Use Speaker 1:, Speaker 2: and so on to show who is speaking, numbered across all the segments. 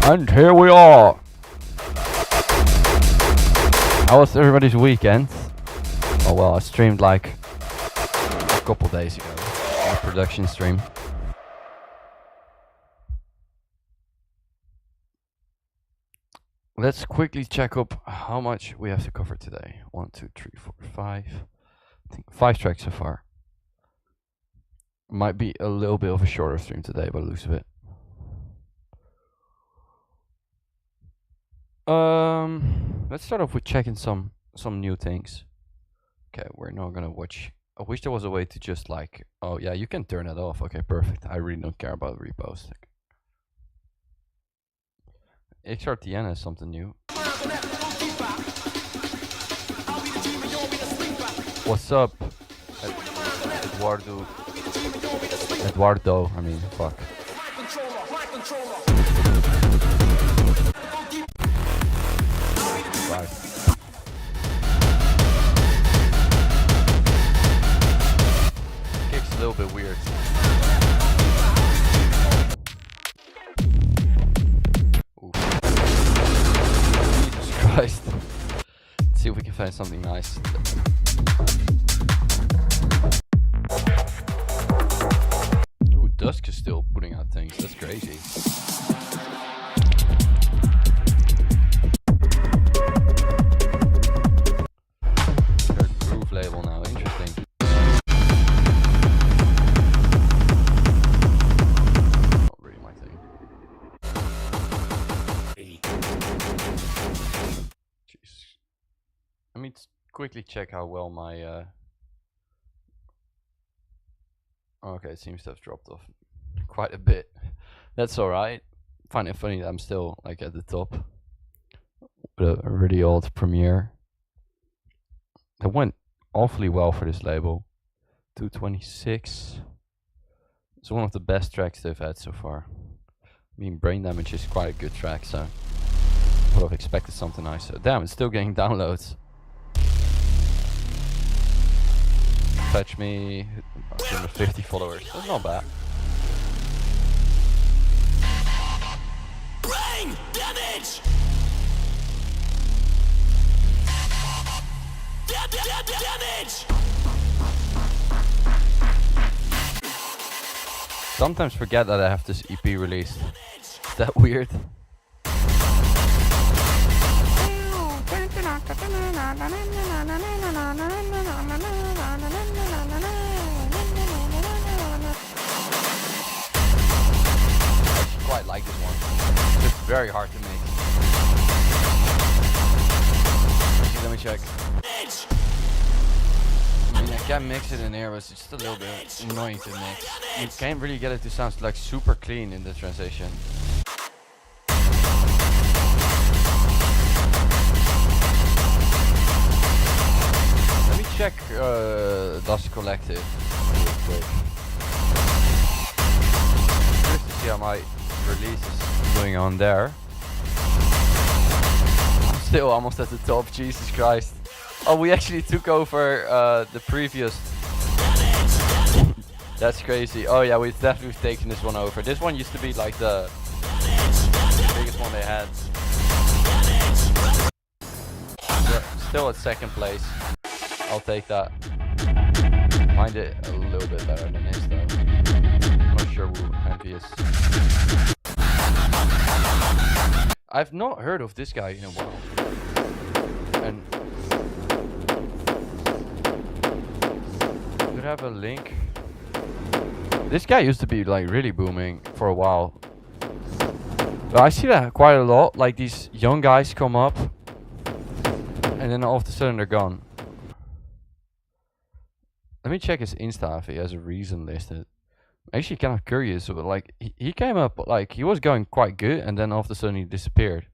Speaker 1: And here we are. How was everybody's weekend? Oh well, I streamed like a couple days ago. A production stream. Let's quickly check up how much we have to cover today. 1, 2, 3, 4, 5. I think 5 tracks so far. Might be a little bit of a shorter stream today by the looks of it. Let's start off with checking some new things. Okay, we're not gonna watch. I wish there was a way to just like, oh yeah, you can turn it off. Okay, perfect. I really don't care about repost. XRTN has something new. What's up, Eduardo, I mean, fuck. Right. Kick's a little bit weird. Ooh. Jesus Christ. Let's see if we can find something nice. Ooh, Dusk is still putting out things. That's crazy. Third Groove label now. Interesting. Not really my thing. Jeez. Let me quickly check how well my okay, it seems to have dropped off quite a bit. That's alright. Find it funny that I'm still like at the top with a really old Premiere. That went awfully well for this label. 226. It's one of the best tracks they've had so far. I mean, Brain Damage is quite a good track, so I would have expected something nicer. Damn, it's still getting downloads. Fetch me 50 followers. That's not bad.
Speaker 2: Brain damage. Damage.
Speaker 1: Sometimes forget that I have this EP released. Is that weird? I quite like this one. It's very hard to make. Actually, let me check. I mean, I can mix it in here, but it's just a little bit annoying to mix. You can't really get it to sound like super clean in the transition. Let me check Dust Collective real quick. Curious to see how my release is going on there. I'm still almost at the top, Jesus Christ. Oh, we actually took over the previous. That's crazy. Oh yeah, we've definitely taken this one over. This one used to be like the biggest one they had. Yeah, still at second place. I'll take that. Find it a little bit better than this though. I'm not sure who Envious. I've not heard of this guy in a while. And could have a link. This guy used to be like really booming for a while. But I see that quite a lot. Like these young guys come up and then all of a sudden they're gone. Let me check his Insta if he has a reason listed. I'm actually kind of curious, but like he came up like he was going quite good and then all of a sudden he disappeared.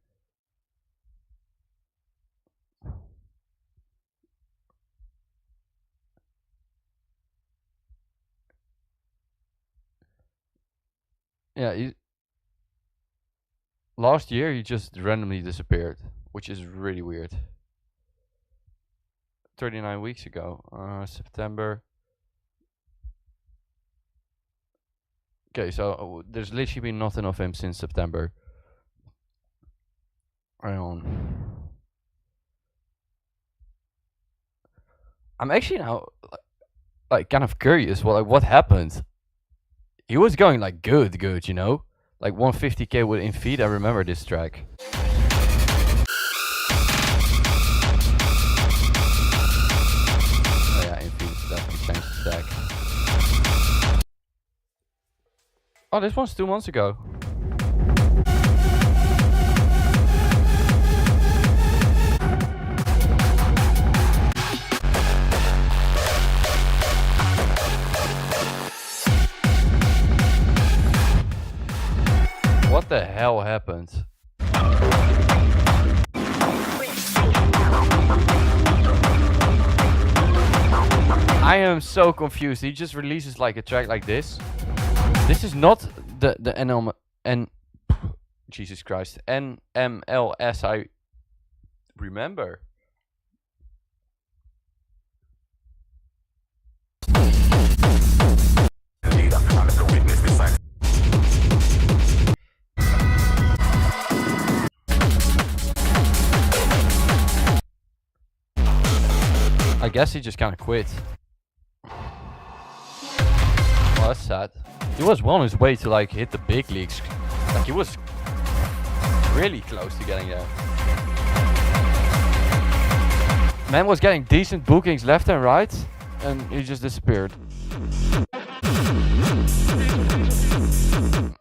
Speaker 1: Yeah, last year he just randomly disappeared, which is really weird. 39 weeks ago, September. Okay, so there's literally been nothing of him since September. Hang on. I'm actually now like kind of curious what happened. He was going like good, you know? Like 150k with in feet, I remember this track. Oh yeah, in feet definitely changed the stack. Oh, this one's 2 months ago. What the hell happened? I am so confused. He just releases like a track like this. This is not the Jesus Christ, NMLS I remember. I guess he just kind of quit. Well, that's sad. He was well on his way to like hit the big leagues. Like he was really close to getting there. Man was getting decent bookings left and right, and he just disappeared.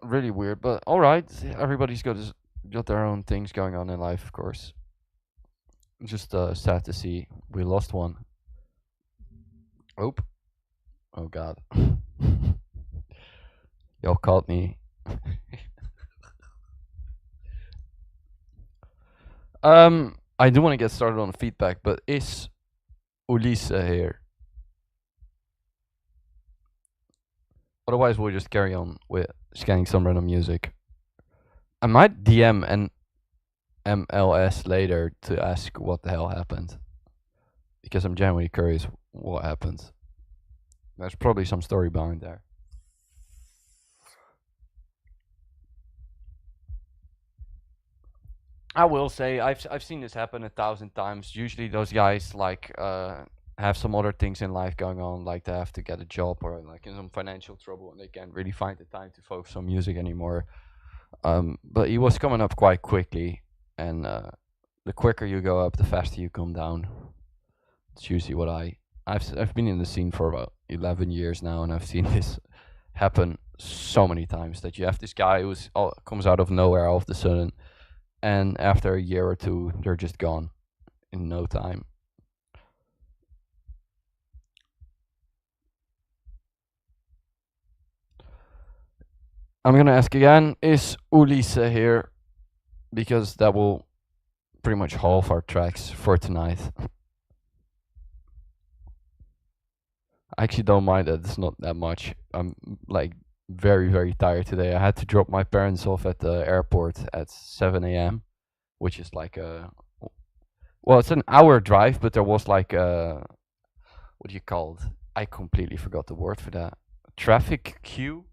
Speaker 1: Really weird, but alright. Everybody's got their own things going on in life, of course. Just sad to see we lost one. Oh god. Y'all caught me. I do want to get started on feedback, but is Ulysse here? Otherwise we'll just carry on with scanning some random music. I might DM and MLS later to ask what the hell happened, because I'm genuinely curious what happened. There's probably some story behind there. I will say I've seen this happen 1,000 times. Usually those guys like have some other things in life going on, like they have to get a job or like in some financial trouble and they can't really find the time to focus on music anymore. But he was coming up quite quickly, and the quicker you go up, the faster you come down. It's usually what I've been in the scene for about 11 years now, and I've seen this happen so many times that you have this guy who comes out of nowhere all of a sudden, and after a year or two, they're just gone in no time. I'm gonna ask again, is Ulysse here? Because that will pretty much halve our tracks for tonight. I actually don't mind that, it's not that much. I'm like very, very tired today. I had to drop my parents off at the airport at 7 a.m., which is like well, it's an hour drive, but there was like what do you call it? I completely forgot the word for that. Traffic queue?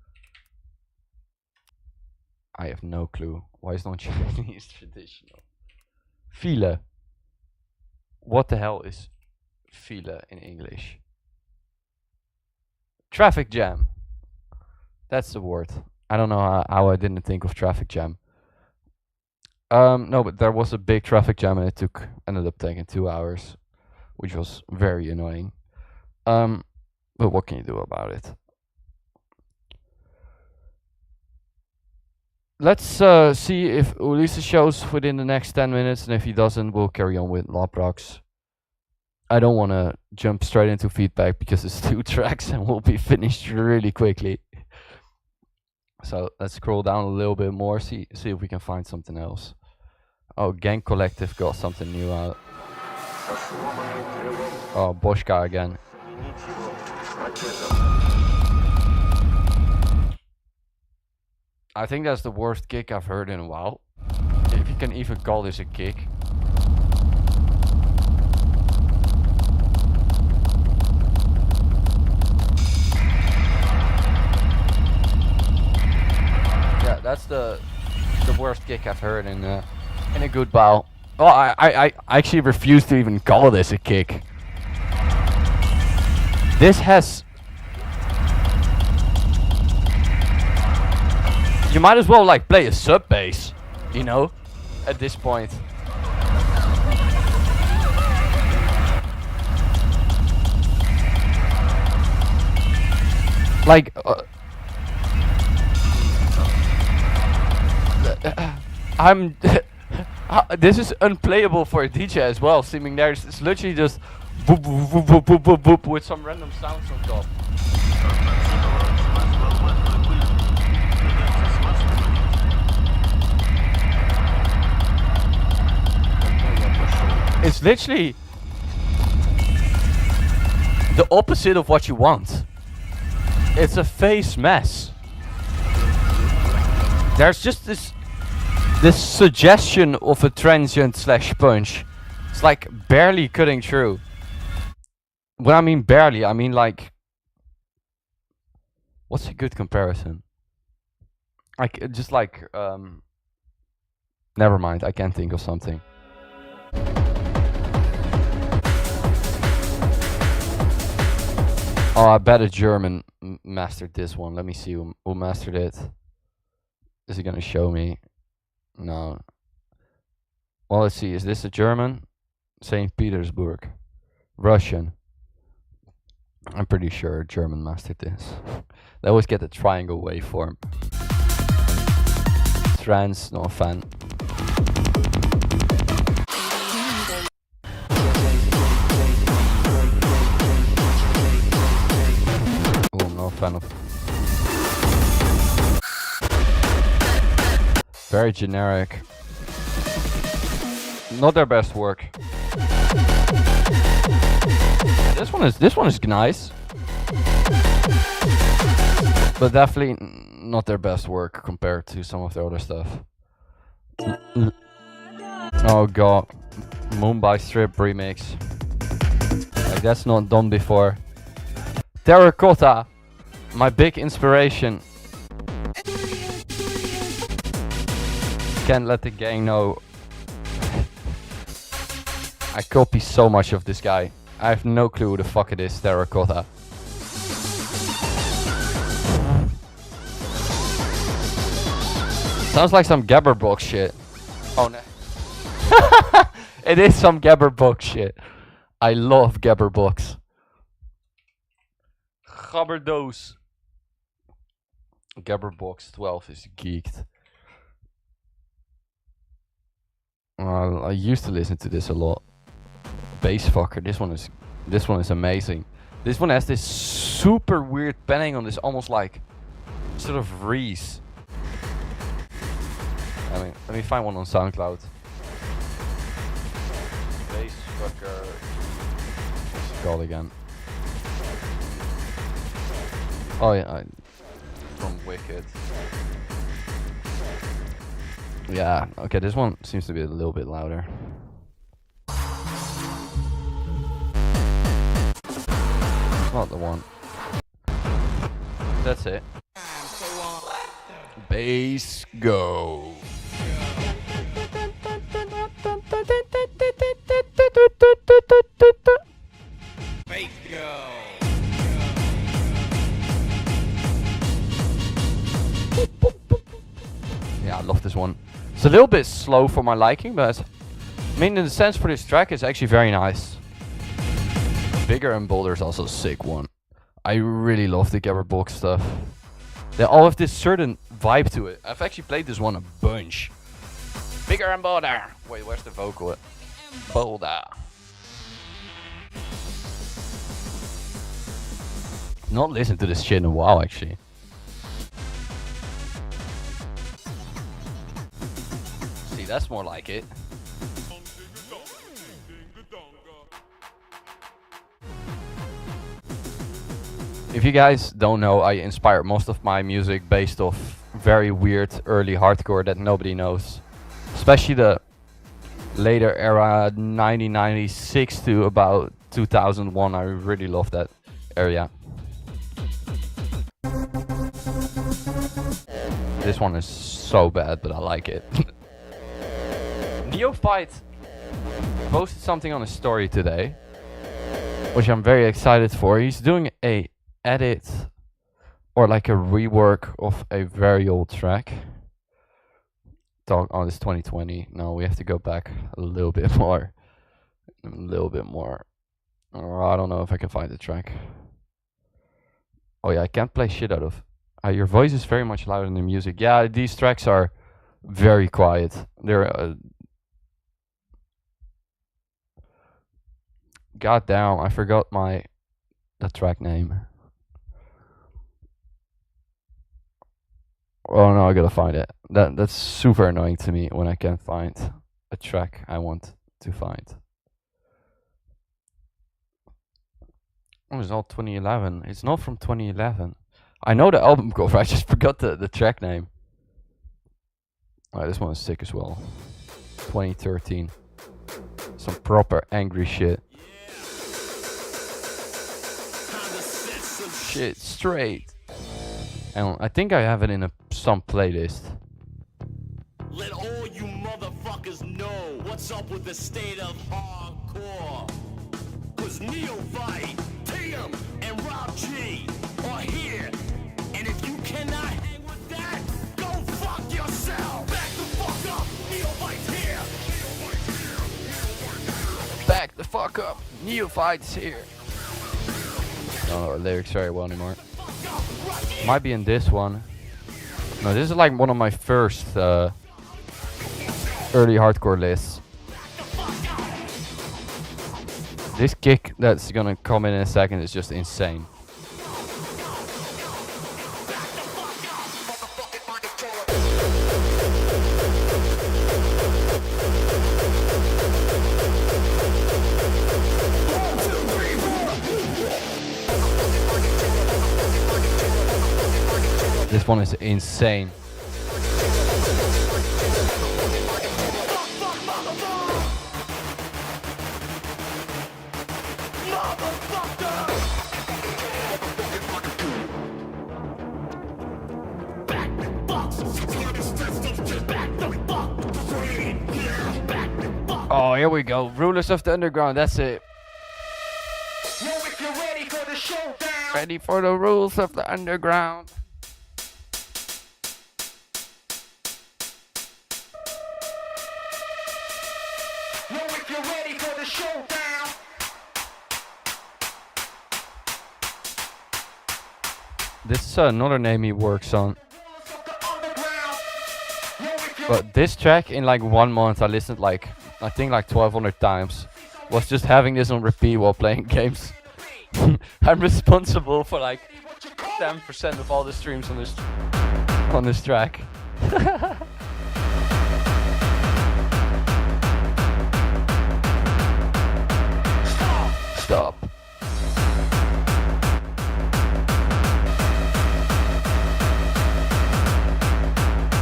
Speaker 1: I have no clue. Why is non-Chinese traditional? File. What the hell is file in English? Traffic jam. That's the word. I don't know how I didn't think of traffic jam. No, but there was a big traffic jam and it ended up taking 2 hours, which was very annoying. But what can you do about it? Let's see if Ulysse shows within the next 10 minutes, and if he doesn't, we'll carry on with Labrox. I don't want to jump straight into feedback because it's 2 tracks and we'll be finished really quickly. So let's scroll down a little bit more, see if we can find something else. Oh, Gang Collective got something new out. Oh, Boschka again. I think that's the worst kick I've heard in a while. If you can even call this a kick. Yeah, that's the worst kick I've heard in And a good bow. Oh, I actually refuse to even call this a kick. This has... You might as well like play a sub bass, you know, at this point. Like, I'm. This is unplayable for a DJ as well. Seeming there's it's literally just boop boop boop boop boop boop boop with some random sounds on top. It's literally the opposite of what you want. It's a face mess. There's just this suggestion of a transient slash punch. It's like barely cutting through. When I mean barely, I mean like, what's a good comparison? Like just like never mind, I can't think of something. Oh, I bet a German mastered this one. Let me see who mastered it. Is he gonna show me? No. Well, let's see. Is this a German? St. Petersburg. Russian. I'm pretty sure a German mastered this. They always get the triangle waveform. Trans, not a fan. Oh, no fan of. Very generic. Not their best work. This one is nice. But definitely not their best work compared to some of their other stuff. Oh god. Mumbai Strip remix. Like that's not done before. Terracotta. My big inspiration. Can't let the gang know. I copy so much of this guy. I have no clue who the fuck it is, Terracotta. Sounds like some Gabberbox shit. Oh no. It is some Gabberbox shit. I love Gabberbox. Gabberdoos. Gabberbox 12 is geeked. I used to listen to this a lot. Bassfucker, this one is amazing. This one has this super weird panning on this, almost like sort of Reese. I mean, let me find one on SoundCloud. Bassfucker. What's it called again? Oh yeah, from Wicked. Yeah, okay, this one seems to be a little bit louder. It's not the one. That's it. Bass go. Bass go. Yeah, I love this one. It's a little bit slow for my liking, but I mean, in the sense for this track, it's actually very nice. Bigger and Bolder is also a sick one. I really love the Gabberbox stuff. They all have this certain vibe to it. I've actually played this one a bunch. Bigger and Bolder. Wait, where's the vocal? Bolder. Not listened to this shit in a while, actually. See, that's more like it. If you guys don't know, I inspired most of my music based off very weird early hardcore that nobody knows. Especially the later era, 1996 to about 2001. I really love that area. This one is so bad, but I like it. Neophyte posted something on his story today, which I'm very excited for. He's doing a edit or like a rework of a very old track. Oh, it's 2020. No, we have to go back a little bit more. Oh, I don't know if I can find the track. Oh yeah, I can't play shit out of. Your voice is very much louder than the music. Yeah, these tracks are very quiet. They're God damn, I forgot the track name. Oh no, I gotta find it. That's super annoying to me when I can't find a track I want to find. Oh, it's not 2011. It's not from 2011. I know the album cover, I just forgot the track name. Oh, this one is sick as well. 2013. Some proper angry shit. Shit straight. And I think I have it in some playlist.
Speaker 2: Let all you motherfuckers know what's up with the state of hardcore. Cause Neophyte, Tim, and Rob G are here. And if you cannot hang with that, go fuck yourself. Back the fuck up, Neophyte's here.
Speaker 1: Back the fuck up, Neophyte's here. I don't know the lyrics very well anymore. Might be in this one. No, this is like one of my first early hardcore lists. This kick that's gonna come in a second is just insane. This one is insane. Oh, here we go. Rulers of the Underground, that's it. Ready for the rules of the underground. This is another name he works on. But this track in like 1 month I listened like, I think like 1200 times. Was just having this on repeat while playing games. I'm responsible for like 10% of all the streams on this track. Stop.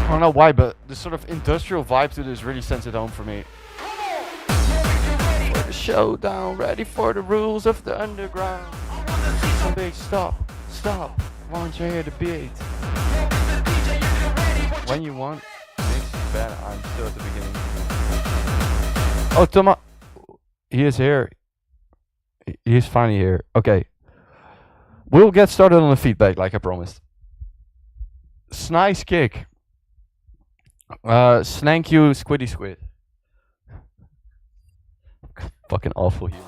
Speaker 1: I don't know why, but the sort of industrial vibe to this really sends it home for me. For the showdown, ready for the rules of the underground. Some big stop. Want you hear the beat? When you want, mix bad. I'm still at the beginning. Oh, Thomas, he is here. He is finally here. Okay, we'll get started on the feedback like I promised. Nice kick. Snank you, Squiddy Squid. Fucking awful humor.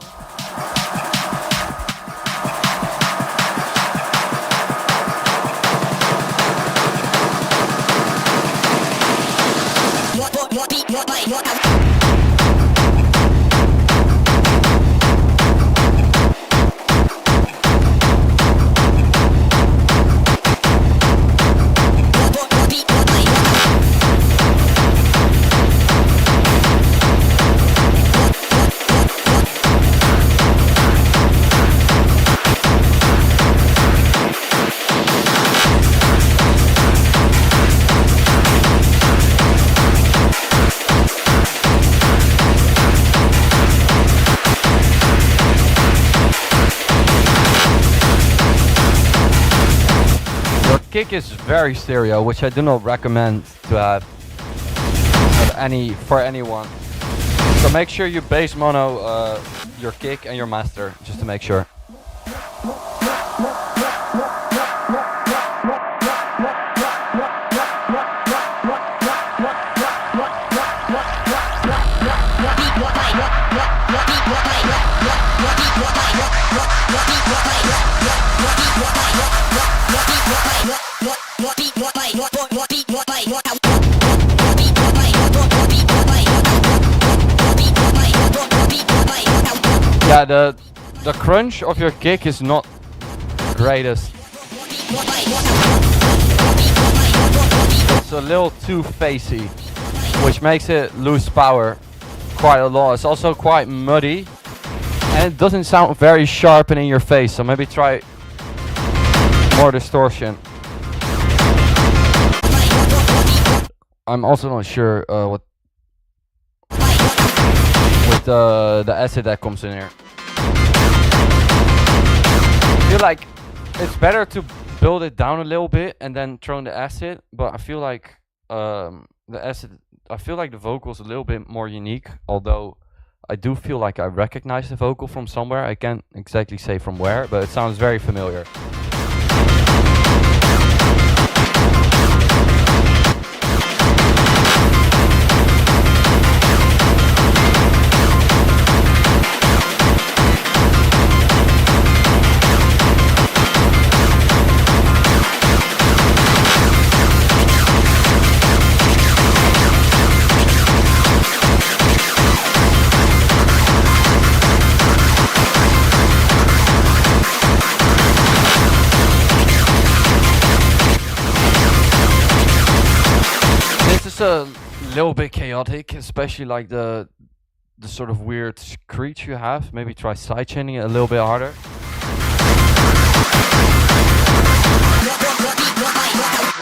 Speaker 1: Kick is very stereo, which I do not recommend to have for anyone. So make sure you bass mono your kick and your master, just to make sure. Yeah, the crunch of your kick is not the greatest. It's a little too facey, which makes it lose power quite a lot. It's also quite muddy, and it doesn't sound very sharp and in your face, so maybe try more distortion. I'm also not sure what with the acid that comes in here. I feel like it's better to build it down a little bit and then throw in the acid, but I feel like the acid, I feel like the vocal is a little bit more unique, although I do feel like I recognize the vocal from somewhere. I can't exactly say from where, but it sounds very familiar. A little bit chaotic, especially like the sort of weird screech you have. Maybe try sidechaining it a little bit harder.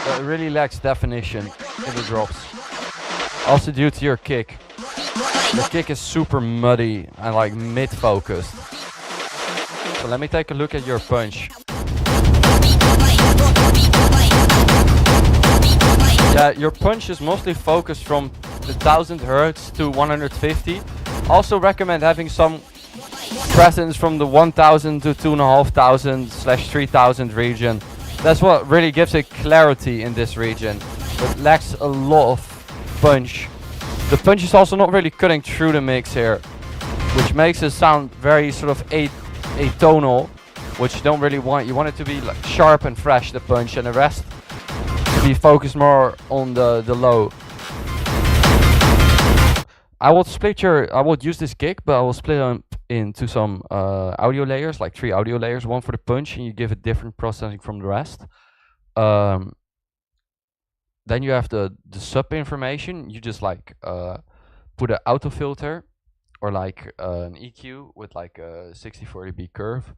Speaker 1: It really lacks definition in the drops. Also due to your kick. The kick is super muddy and like mid-focused. So let me take a look at your punch. Yeah, your punch is mostly focused from the 1000 Hz to 150. Also recommend having some presence from the 1000 to 2500/3000 region. That's what really gives it clarity in this region. It lacks a lot of punch. The punch is also not really cutting through the mix here, which makes it sound very sort of atonal, which you don't really want. You want it to be like sharp and fresh, the punch, and the rest be focused more on the low. I will use this kick, but I will split them into some audio layers, like 3 audio layers, one for the punch, and you give it different processing from the rest. Then you have the sub information. You just like put an auto filter or like an EQ with like a 60/40 dB curve,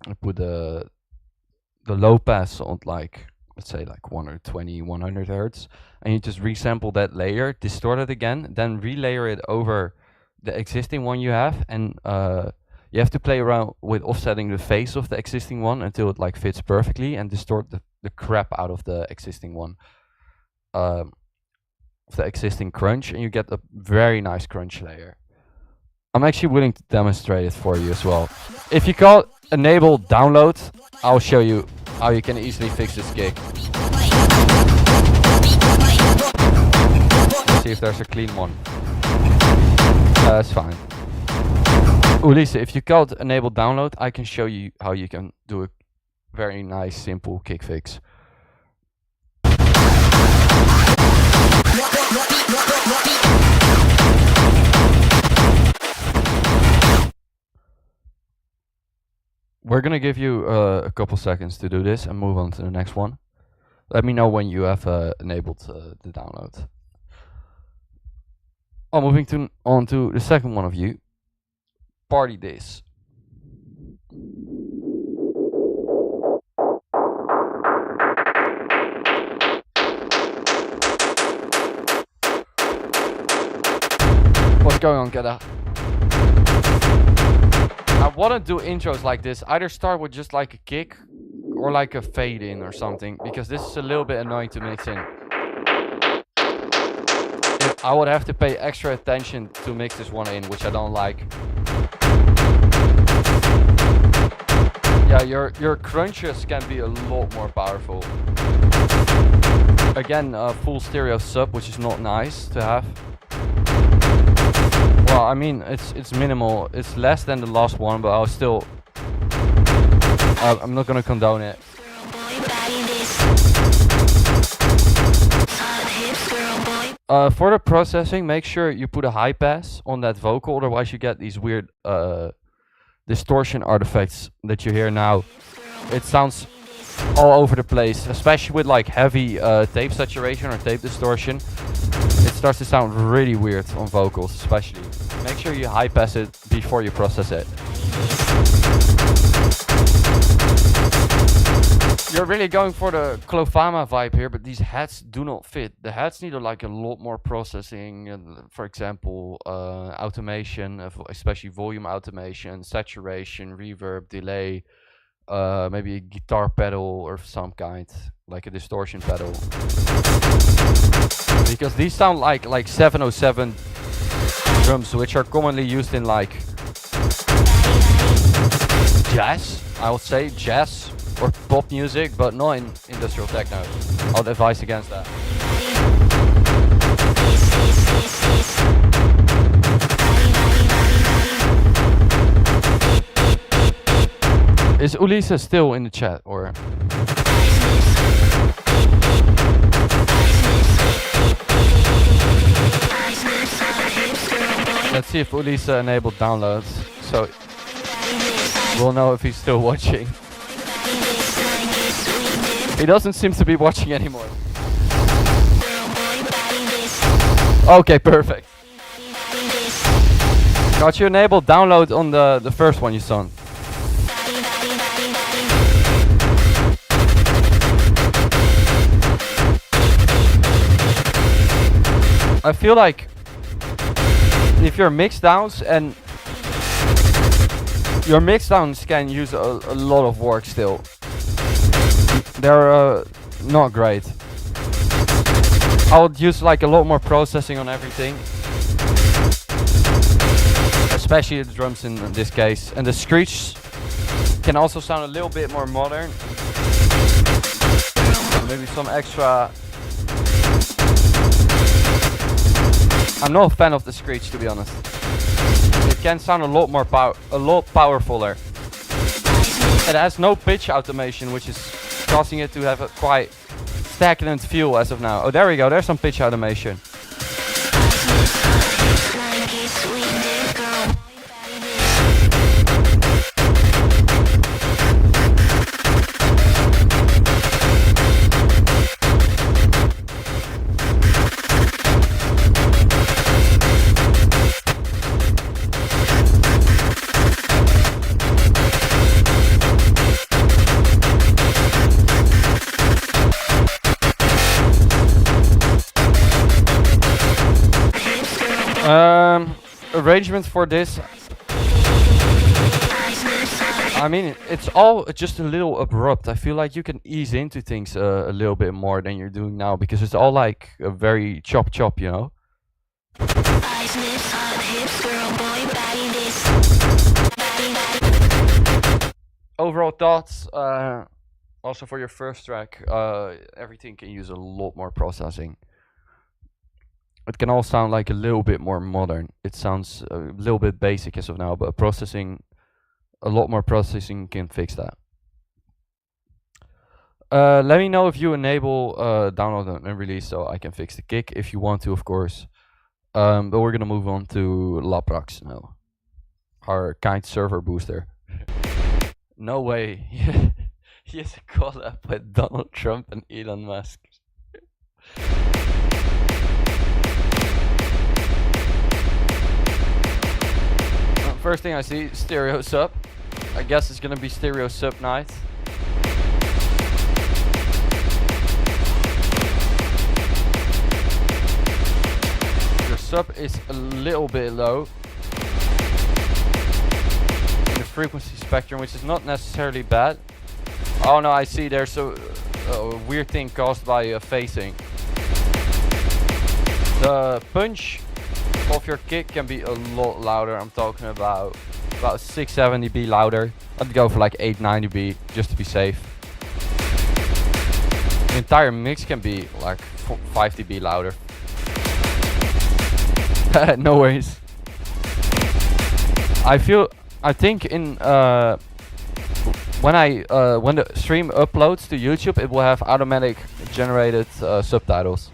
Speaker 1: and put the low pass on like, let's say like 120, 100 Hertz, and you just resample that layer, distort it again, then relayer it over the existing one you have, and you have to play around with offsetting the face of the existing one until it like fits perfectly, and distort the crap out of the existing one, of the existing crunch, and you get a very nice crunch layer. I'm actually willing to demonstrate it for you as well. If you call enable download, I'll show you how you can easily fix this gig. Let's see if there's a clean one. That's fine. Ulisse, if you call enable download, I can show you how you can do a very nice simple kick fix. We're gonna give you a couple seconds to do this and move on to the next one. Let me know when you have enabled the download. Oh, moving on to the second one of you. Party Days. What's going on, Geda? I want to do intros like this. Either start with just like a kick or like a fade in or something, because this is a little bit annoying to mix in. I would have to pay extra attention to mix this one in, which I don't like. Yeah, your crunches can be a lot more powerful. Again, full stereo sub, which is not nice to have. Well, I mean, it's minimal. It's less than the last one, but I'll still. I'm not gonna condone it. For the processing, make sure you put a high pass on that vocal, otherwise you get these weird distortion artifacts that you hear now. It sounds all over the place, especially with like heavy tape saturation or tape distortion. It starts to sound really weird on vocals, especially. Make sure you high pass it before you process it. You're really going for the Clofama vibe here, but these hats do not fit. The hats need like a lot more processing, for example, automation, especially volume automation, saturation, reverb, delay, maybe a guitar pedal or some kind, like a distortion pedal. Because these sound like 707 drums, which are commonly used in like jazz, I would say, jazz or pop music, but not in industrial techno. I would advise against that. Is Ulysses still in the chat, or? Let's see if Ulysses enabled downloads, so we'll know if he's still watching. He doesn't seem to be watching anymore. Okay, perfect. Got you enabled download on the first one you saw. I feel like if your mix downs and your mix downs can use a lot of work still. They're not great. I would use like a lot more processing on everything, especially the drums in this case. And the screech can also sound a little bit more modern. Maybe some extra. I'm not a fan of the screech, to be honest. It can sound a lot more powerfuler. It has no pitch automation, which is causing it to have a quite stagnant feel as of now. Oh, there we go. There's some pitch automation. Arrangement for this, I mean, it's all just a little abrupt. I feel like you can ease into things a little bit more than you're doing now, because it's all like a very chop, you know? Overall thoughts, also for your first track, everything can use a lot more processing. It can all sound like a little bit more modern. It sounds a little bit basic as of now, but a lot more processing can fix that. Let me know if you enable download and release so I can fix the kick if you want to, of course. But we're gonna move on to Laprax now, our kind server booster. No way. He has a collab with Donald Trump and Elon Musk. First thing I see, stereo sub. I guess it's gonna be stereo sub night. Your sub is a little bit low in the frequency spectrum, which is not necessarily bad. Oh no, I see there's a weird thing caused by phasing. The punch of your kick can be a lot louder. I'm talking about 670 dB louder. I'd go for like 890 dB just to be safe. The entire mix can be like 5 dB louder. No worries. I think in when the stream uploads to YouTube, it will have automatic generated subtitles.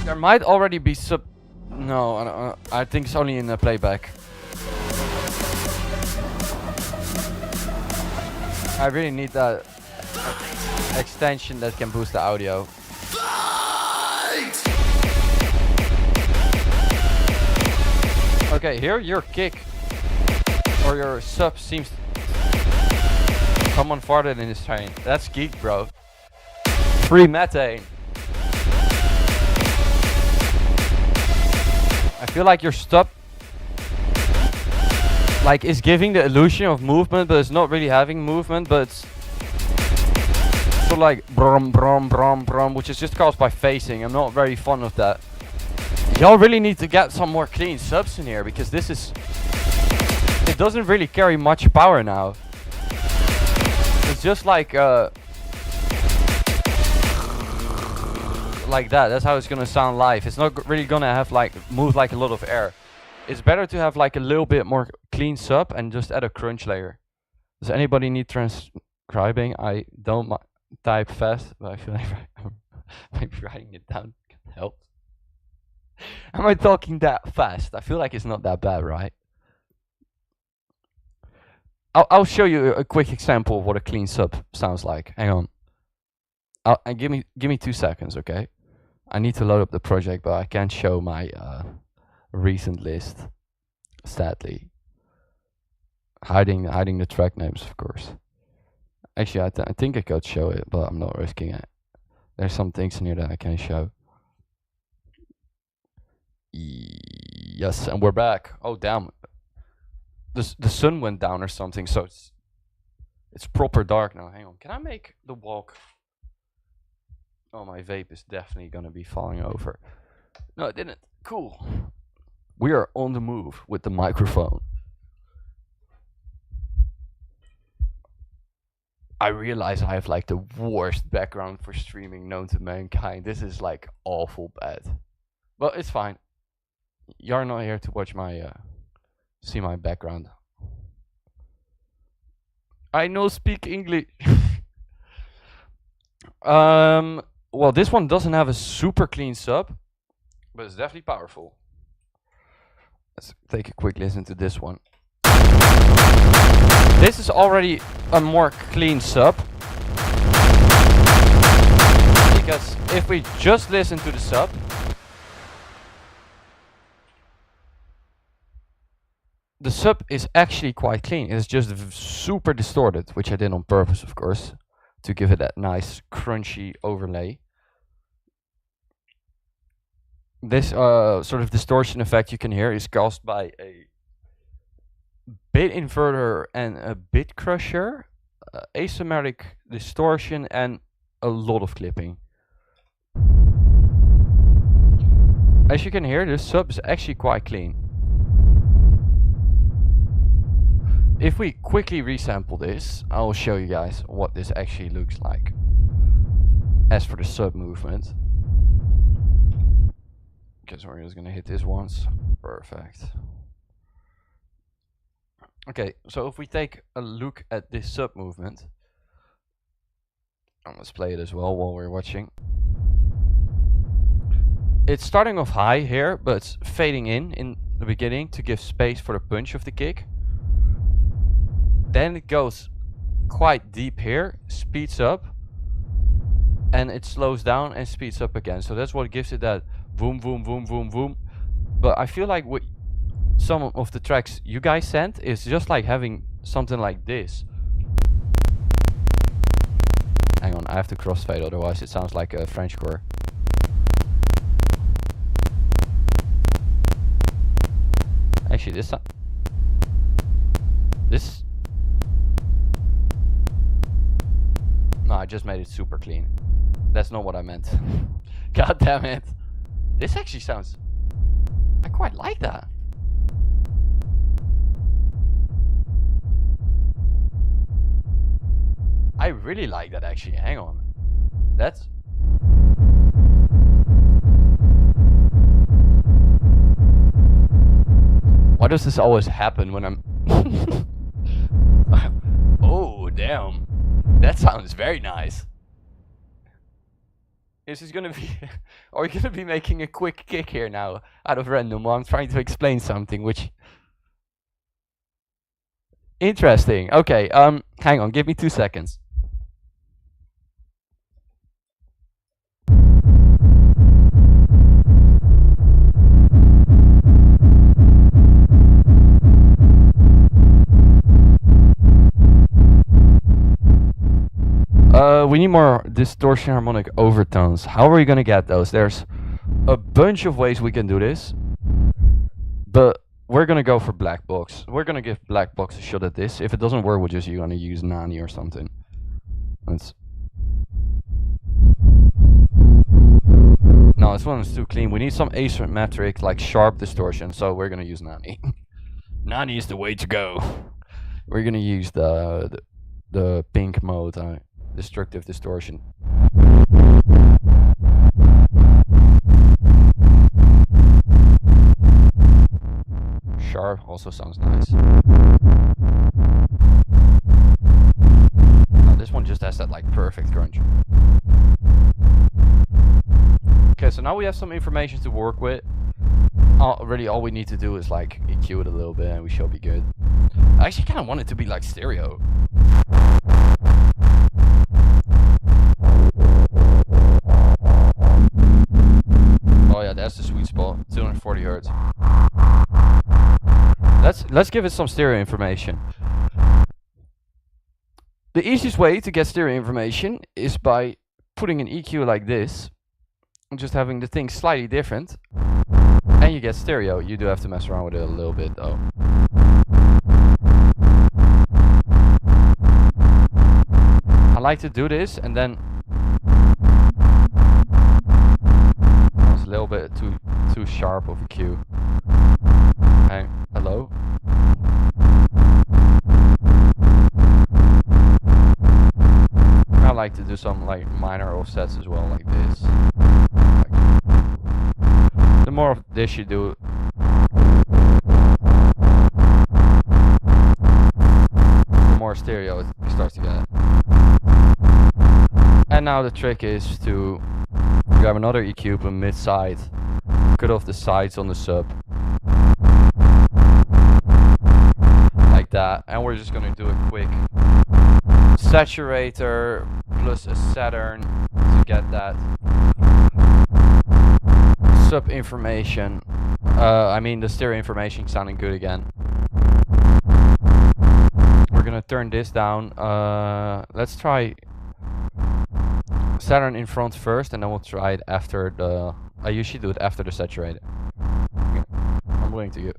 Speaker 1: There might already be No, I think it's only in the playback. I really need that extension that can boost the audio. Okay, here your kick or your sub seems to come on farther than his train. That's geek, bro. Free methane. I feel like your stop like is giving the illusion of movement, but it's not really having movement, but it's sort of like brum brum brum brum, which is just caused by phasing. I'm not very fond of that. Y'all really need to get some more clean subs in here, because it doesn't really carry much power now. It's just like that. That's how it's gonna sound live. It's not really gonna have move like a lot of air. It's better to have like a little bit more clean sub and just add a crunch layer. Does anybody need transcribing? I don't type fast, but I feel like maybe writing it down can help. Am I talking that fast? I feel like it's not that bad, right? I'll show you a quick example of what a clean sub sounds like. Hang on. Give me 2 seconds, okay? I need to load up the project, but I can't show my recent list, sadly. Hiding the track names, of course. Actually, I think I could show it, but I'm not risking it. There's some things in here that I can show. Yes, and we're back. Oh damn, the sun went down or something, so it's proper dark now. Hang on, can I make the walk? Oh, my vape is definitely gonna be falling over. No, it didn't. Cool. We are on the move with the microphone. I realize I have like the worst background for streaming known to mankind. This is like awful bad. But it's fine. You're not here to watch my see my background. I know speak English. Well, this one doesn't have a super clean sub, but it's definitely powerful. Let's take a quick listen to this one. This is already a more clean sub, because if we just listen to the sub, the sub is actually quite clean. It's just super distorted, which I did on purpose, of course, to give it that nice crunchy overlay. This sort of distortion effect you can hear is caused by a bit inverter and a bit crusher, asymmetric distortion, and a lot of clipping. As you can hear, the sub is actually quite clean. If we quickly resample this, I will show you guys what this actually looks like. As for the sub movement, okay, so we're just gonna hit this once. Perfect. Okay, so if we take a look at this sub movement, and let's play it as well while we're watching. It's starting off high here, but it's fading in the beginning to give space for the punch of the kick. Then it goes quite deep here, speeds up, and it slows down and speeds up again. So that's what gives it that boom, boom, boom, boom, boom. But I feel like what some of the tracks you guys sent is just like having something like this. Hang on, I have to crossfade, otherwise it sounds like a Frenchcore. Actually, this I just made it super clean. That's not what I meant. God damn it. This actually sounds... I quite like that. I really like that actually. Hang on. That's... Why does this always happen when I'm... Oh, damn. That sounds very nice. Is this gonna be... Are we gonna be making a quick kick here now? Out of random while I'm trying to explain something, which... Interesting. Okay, hang on. Give me 2 seconds. We need more distortion harmonic overtones. How are we gonna get those? There's a bunch of ways we can do this, but we're gonna go for Black Box. We're gonna give Black Box a shot at this. If it doesn't work, we're just gonna use Nani or something. No, this one is too clean. We need some asymmetric, like sharp distortion, so we're gonna use Nani. Nani is the way to go. We're gonna use the pink mode, destructive distortion. Sharp also sounds nice. Now this one just has that like perfect crunch. Okay, so now we have some information to work with. Really all we need to do is like EQ it a little bit and we should be good. I actually kind of want it to be like stereo. Oh yeah, that's the sweet spot. 240 hertz. Let's give it some stereo information. The easiest way to get stereo information is by putting an EQ like this, and just having the thing slightly different, and you get stereo. You do have to mess around with it a little bit though. I like to do this and then it's a little bit too sharp of a cue. Hey, hello? I like to do some like minor offsets as well, like this. The more of this you do, the more stereo it starts to get. And now the trick is to grab another EQ from mid-side, cut off the sides on the sub, like that, and we're just gonna do a quick saturator plus a Saturn to get that sub information. I mean the stereo information sounding good again. We're gonna turn this down. Let's try Saturn in front first, and then we'll try it after the... I usually do it after the saturated. Okay. I'm willing to you.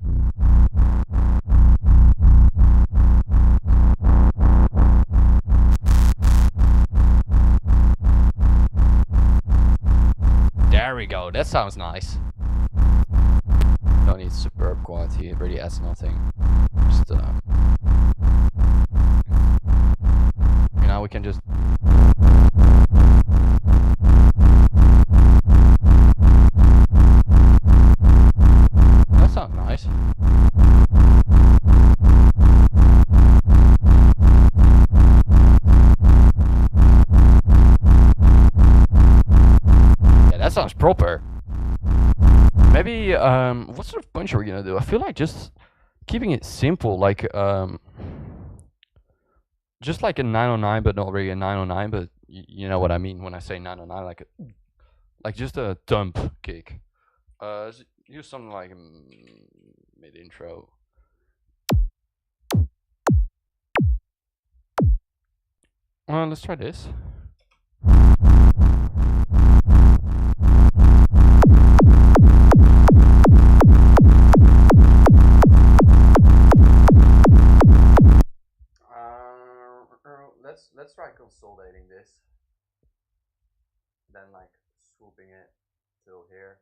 Speaker 1: There we go, that sounds nice. Don't need superb quality, it really adds nothing. Just you know, we can just... That sounds nice. Yeah, that sounds proper. Maybe, what sort of punch are we gonna do? I feel like just keeping it simple, like, just like a 909, but not really a 909, but you know what I mean when I say 909, like just a dump kick. Use something like mid-intro. Let's try this. Let's try consolidating this, then like swooping it till here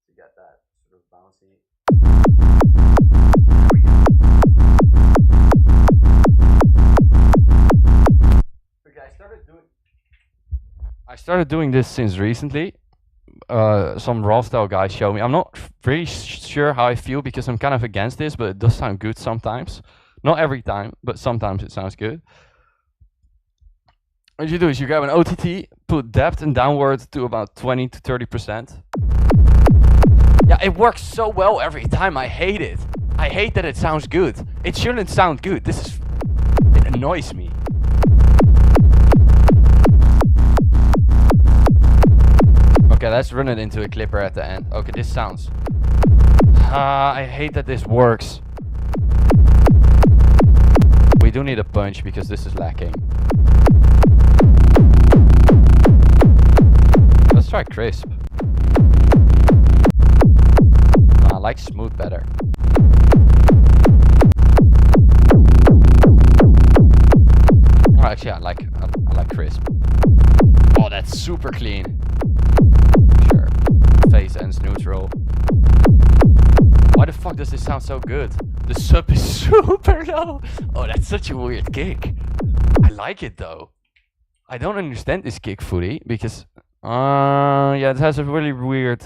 Speaker 1: to get that sort of bouncy. Okay, I started doing this since recently. Some raw style guys showed me. I'm not really sure how I feel because I'm kind of against this, but it does sound good sometimes. Not every time, but sometimes it sounds good. What you do is you grab an OTT, put depth and downward to about 20 to 30%. Yeah, it works so well every time. I hate it. I hate that it sounds good. It shouldn't sound good. It annoys me. Okay, let's run it into a clipper at the end. Okay, this sounds... I hate that this works. We do need a punch because this is lacking. Let's try crisp. I like smooth better. Oh, actually, I like crisp. Oh, that's super clean. Sure. Phase ends neutral. Why the fuck does this sound so good? The sub is super low. Oh, that's such a weird kick. I like it though. I don't understand this kick fully because yeah, it has a really weird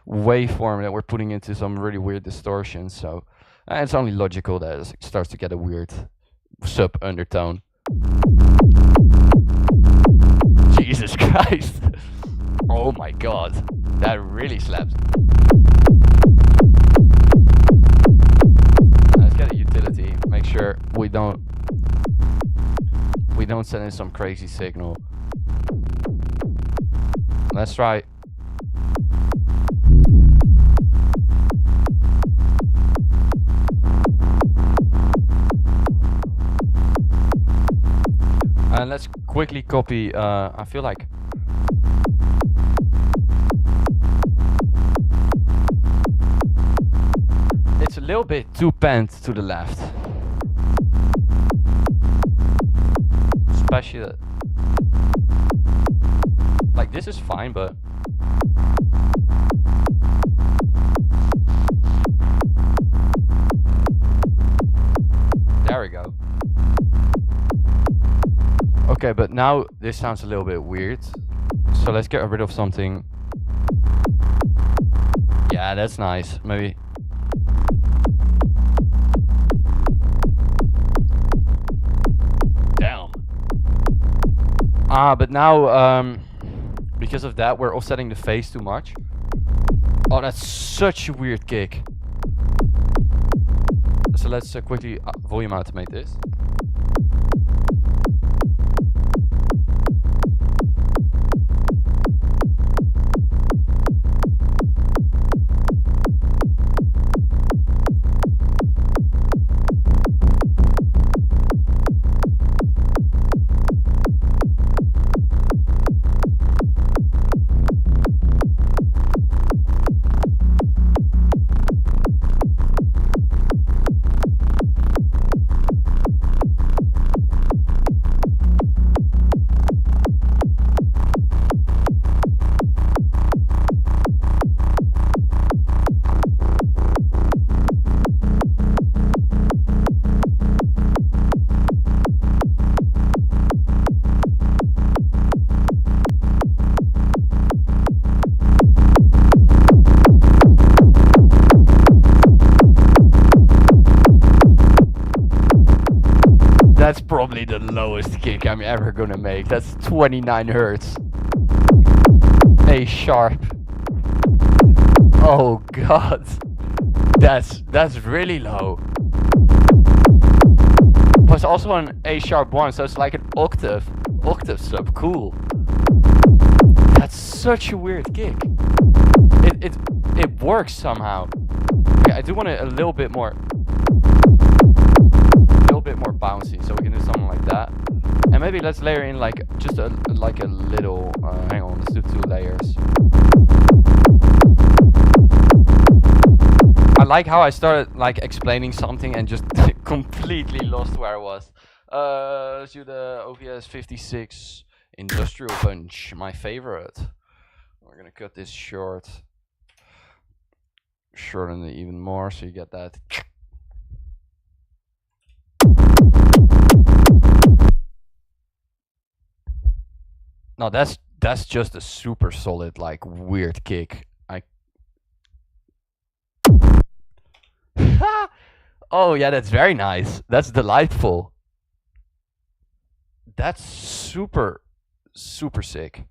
Speaker 1: waveform that we're putting into some really weird distortion. So it's only logical that it starts to get a weird sub undertone. Jesus Christ. Oh my god. That really slaps. Let's get a utility. Make sure we don't send in some crazy signal. Let's try. And let's quickly copy, I feel like it's a little bit too pent to the left. Especially like this is fine, but there we go. Okay, but now this sounds a little bit weird. So let's get rid of something. Yeah, that's nice. Maybe. Damn. But now, because of that, we're offsetting the phase too much. Oh, that's such a weird kick. So let's quickly volume automate this. That's probably the lowest kick I'm ever gonna make. That's 29 hertz. A sharp. Oh god. That's really low. Plus also an A sharp 1, so it's like an octave sub. Cool. That's such a weird kick. It works somehow. Okay, I do want it a little bit more bouncy, so we can do something like that. And maybe let's layer in like just a little hang on, let's do 2 layers. I like how I started like explaining something and just completely lost where I was. Let's do the OVS 56 Industrial Punch, my favorite. We're gonna cut this short. Shorten it even more so you get that. No, that's just a super solid, like, weird kick. Oh yeah, that's very nice. That's delightful. That's super sick.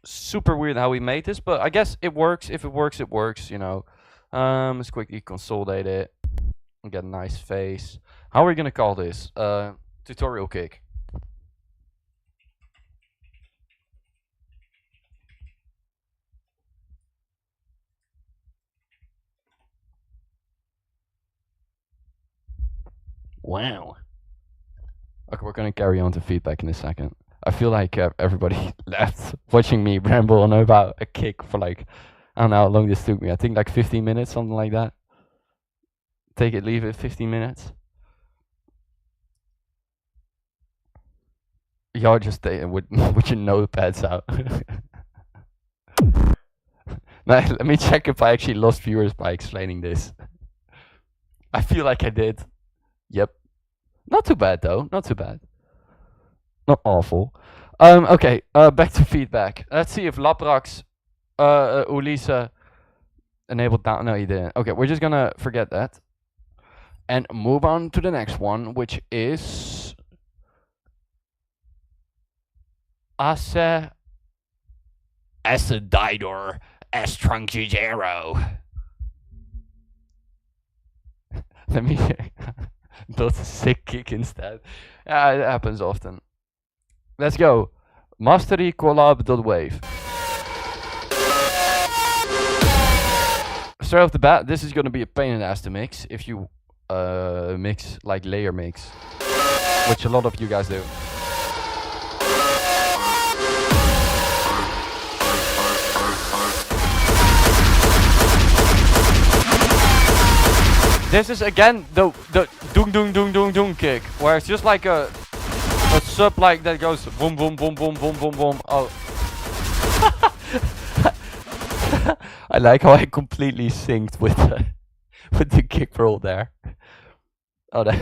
Speaker 1: Super weird how we made this, but I guess it works. If it works, it works, you know. Let's quickly consolidate it and get a nice face. How are we gonna call this? Tutorial kick. Wow. Okay, we're gonna carry on to feedback in a second. I feel like everybody left watching me ramble on about a kick for like, I don't know how long this took me. I think like 15 minutes, something like that. Take it, leave it, 15 minutes. Y'all just stay with your notepads out. Now, let me check if I actually lost viewers by explaining this. I feel like I did. Yep. Not too bad though. Not too bad. Not awful. Okay. Back to feedback. Let's see if Laprax, Ulisa enabled down. No, he didn't. Okay, we're just gonna forget that and move on to the next one, which is Acididor Estrangero. Let me build a sick kick instead. It happens often. Let's go. Mastery collab.wave. Straight off the bat, this is gonna be a pain in the ass to mix if you mix like layer mix, which a lot of you guys do. This is again the doong doong doong doong doong kick, where it's just like a sub like that goes boom boom boom boom boom boom boom. Oh. I like how I completely synced with the kick roll there. Oh, that.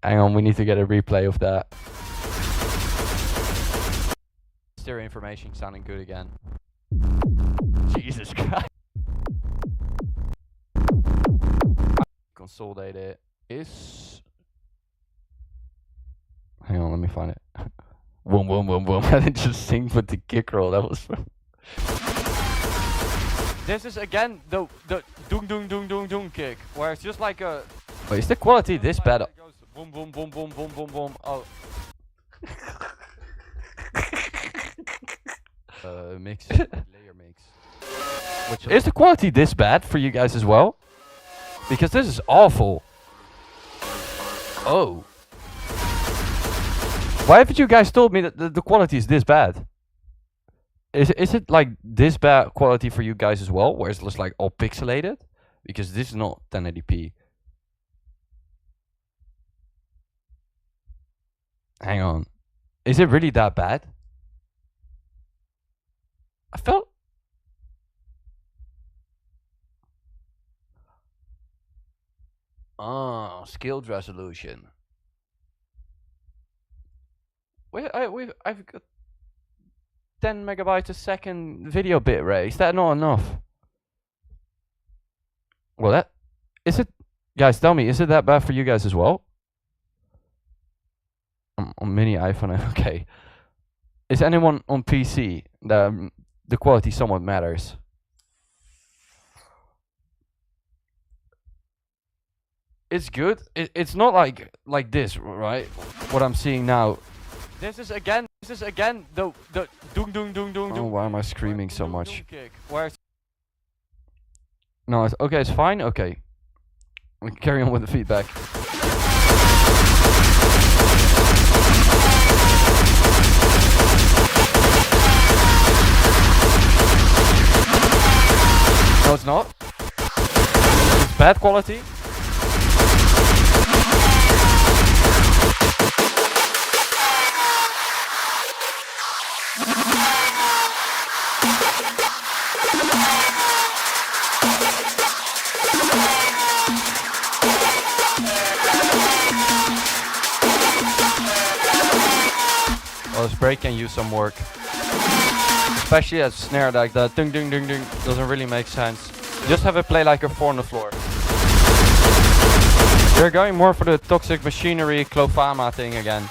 Speaker 1: Hang on, we need to get a replay of that. Stereo information sounding good again. Jesus Christ. Consolidate it. Is. Hang on, let me find it. Boom, boom, boom, boom. I didn't just synced with the kick roll. That was. This is again the doong doong doong doong doong kick, where it's just like a. Wait, is the quality this bad? Boom, boom, boom, boom, boom, boom, boom. Oh. Mix. Layer mix. Which is the quality this bad for you guys as well? Because this is awful. Oh. Why haven't you guys told me that the quality is this bad? Is it like this bad quality for you guys as well? Where it's just like all pixelated? Because this is not 1080p. Hang on. Is it really that bad? I felt... Oh, scaled resolution. I've got 10 megabytes a second video bit rate. Is that not enough? Well, that... Is it... Guys, tell me, is it that bad for you guys as well? On mini iPhone, okay. Is anyone on PC? The quality somewhat matters. It's good. It's not like this, right? What I'm seeing now. This is again the doong doong doong doong. Oh, why am I screaming so much? No, it's okay. It's fine. Okay, we can carry on with the feedback. bad quality. Well, this break can use some work. Especially that snare like that ding ding ding ding doesn't really make sense. Just have it play like a 4 on the floor. You're going more for the Toxic Machinery Clofama thing again.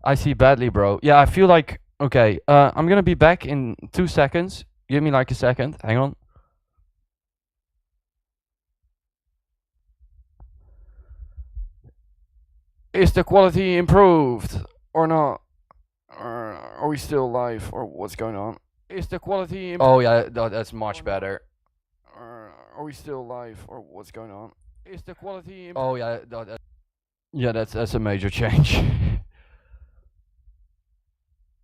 Speaker 1: I see badly, bro. Yeah, I feel like... Okay, I'm gonna be back in 2 seconds. Give me like a second. Hang on. Is the quality improved or not? Are we still live or what's going on? Is the quality... Oh yeah, that's much better. Are we still live or what's going on? Is the quality... Oh yeah, yeah, that's a major change.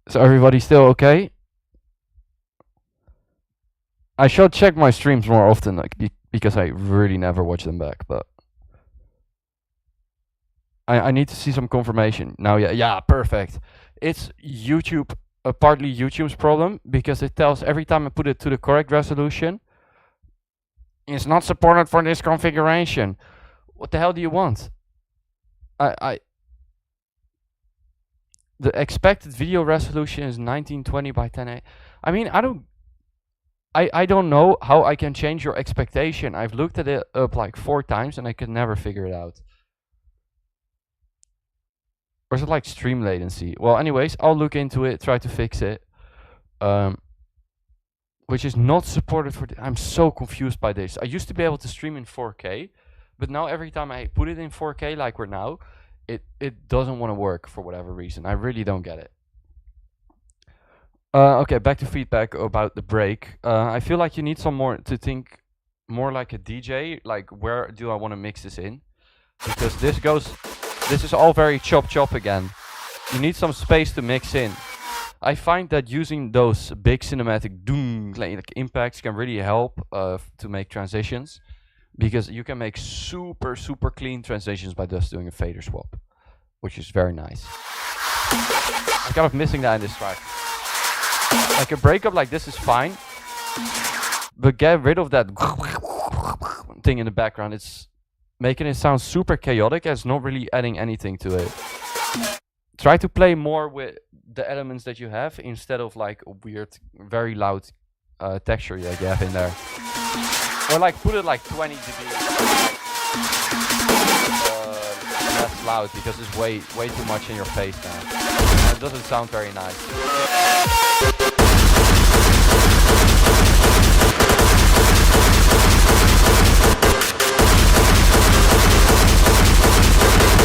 Speaker 1: So everybody still okay? I should check my streams more often, like because I really never watch them back, but I need to see some confirmation. Now, yeah, perfect. It's YouTube, partly YouTube's problem, because it tells every time I put it to the correct resolution, it's not supported for this configuration. What the hell do you want? The expected video resolution is 1920 by 1080. I mean, I don't know how I can change your expectation. I've looked at it up like 4 times and I could never figure it out. Or is it like stream latency? Well, anyways, I'll look into it, try to fix it. Which is not supported for... I'm so confused by this. I used to be able to stream in 4K, but now every time I put it in 4K like we're now, it doesn't want to work for whatever reason. I really don't get it. Okay, back to feedback about the break. I feel like you need some more to think more like a DJ. Like, where do I want to mix this in? Because this is all very chop again. You need some space to mix in. I find that using those big cinematic doom like impacts can really help to make transitions, because you can make super clean transitions by just doing a fader swap, which is very nice. I'm kind of missing that in this track. Like a breakup like this is fine, but get rid of that thing in the background. It's making it sound super chaotic and it's not really adding anything to it. Try to play more with the elements that you have instead of like a weird, very loud texture that you have in there. Or like put it like 20 dB less loud, because it's way too much in your face now. It doesn't sound very nice.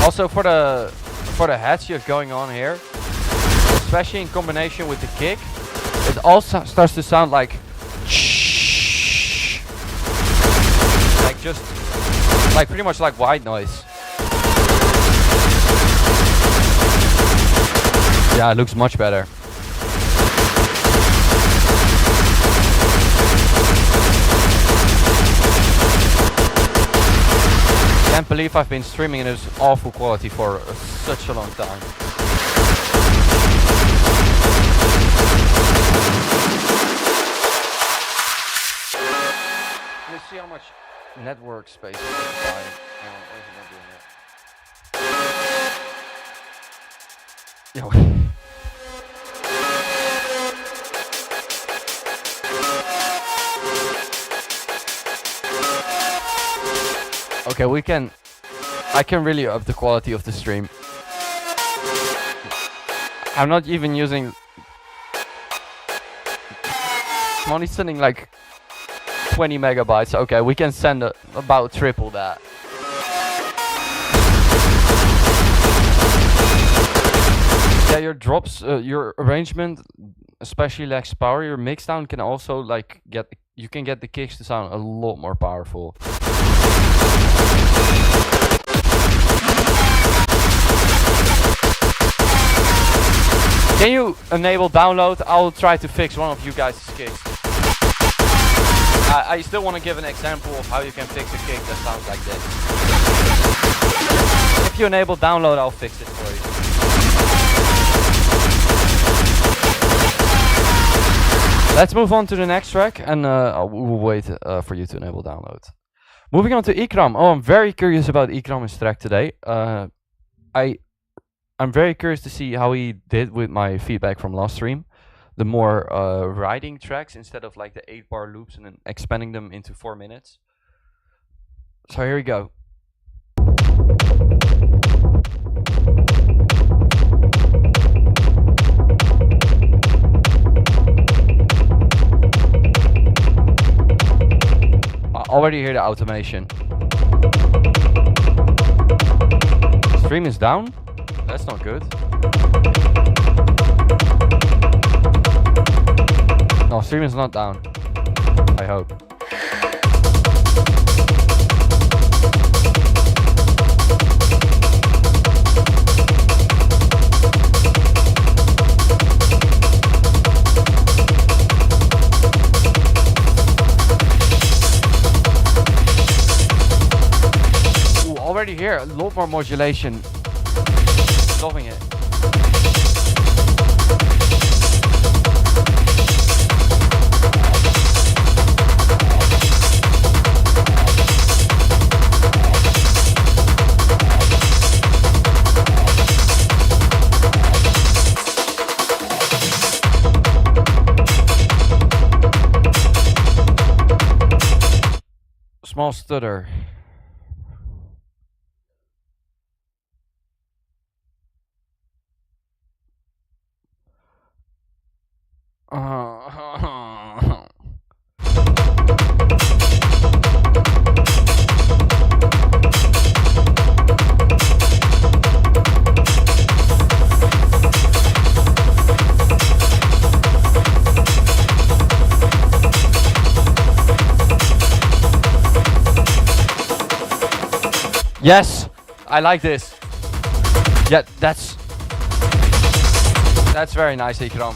Speaker 1: Also for the heads you have going on here, especially in combination with the kick, it also starts to sound like just like pretty much like white noise. Yeah, it looks much better. Can't believe I've been streaming in this awful quality for such a long time. Let's see how much network space we can buy. Hang on, why is it not doing it? Okay, I can really up the quality of the stream. I'm not even using... I'm only sending like 20 megabytes. Okay, we can send about triple that. Yeah, your drops, your arrangement, especially lacks power. Your mixdown can also like you can get the kicks to sound a lot more powerful. Can you enable download? I'll try to fix one of you guys' kicks. I still want to give an example of how you can fix a kick that sounds like this. If you enable download, I'll fix it for you. Let's move on to the next track, and we'll wait for you to enable download. Moving on to Ikram. Oh, I'm very curious about Ikram's track today. I'm very curious to see how he did with my feedback from last stream. The more riding tracks instead of like the 8-bar loops and then expanding them into 4 minutes. So here we go. I already hear the automation. Stream is down? That's not good. No, stream is not down. I hope. Ooh, already here, a lot more modulation. Loving it. Small stutter. Yes, I like this. Yeah, that's very nice, Ikram.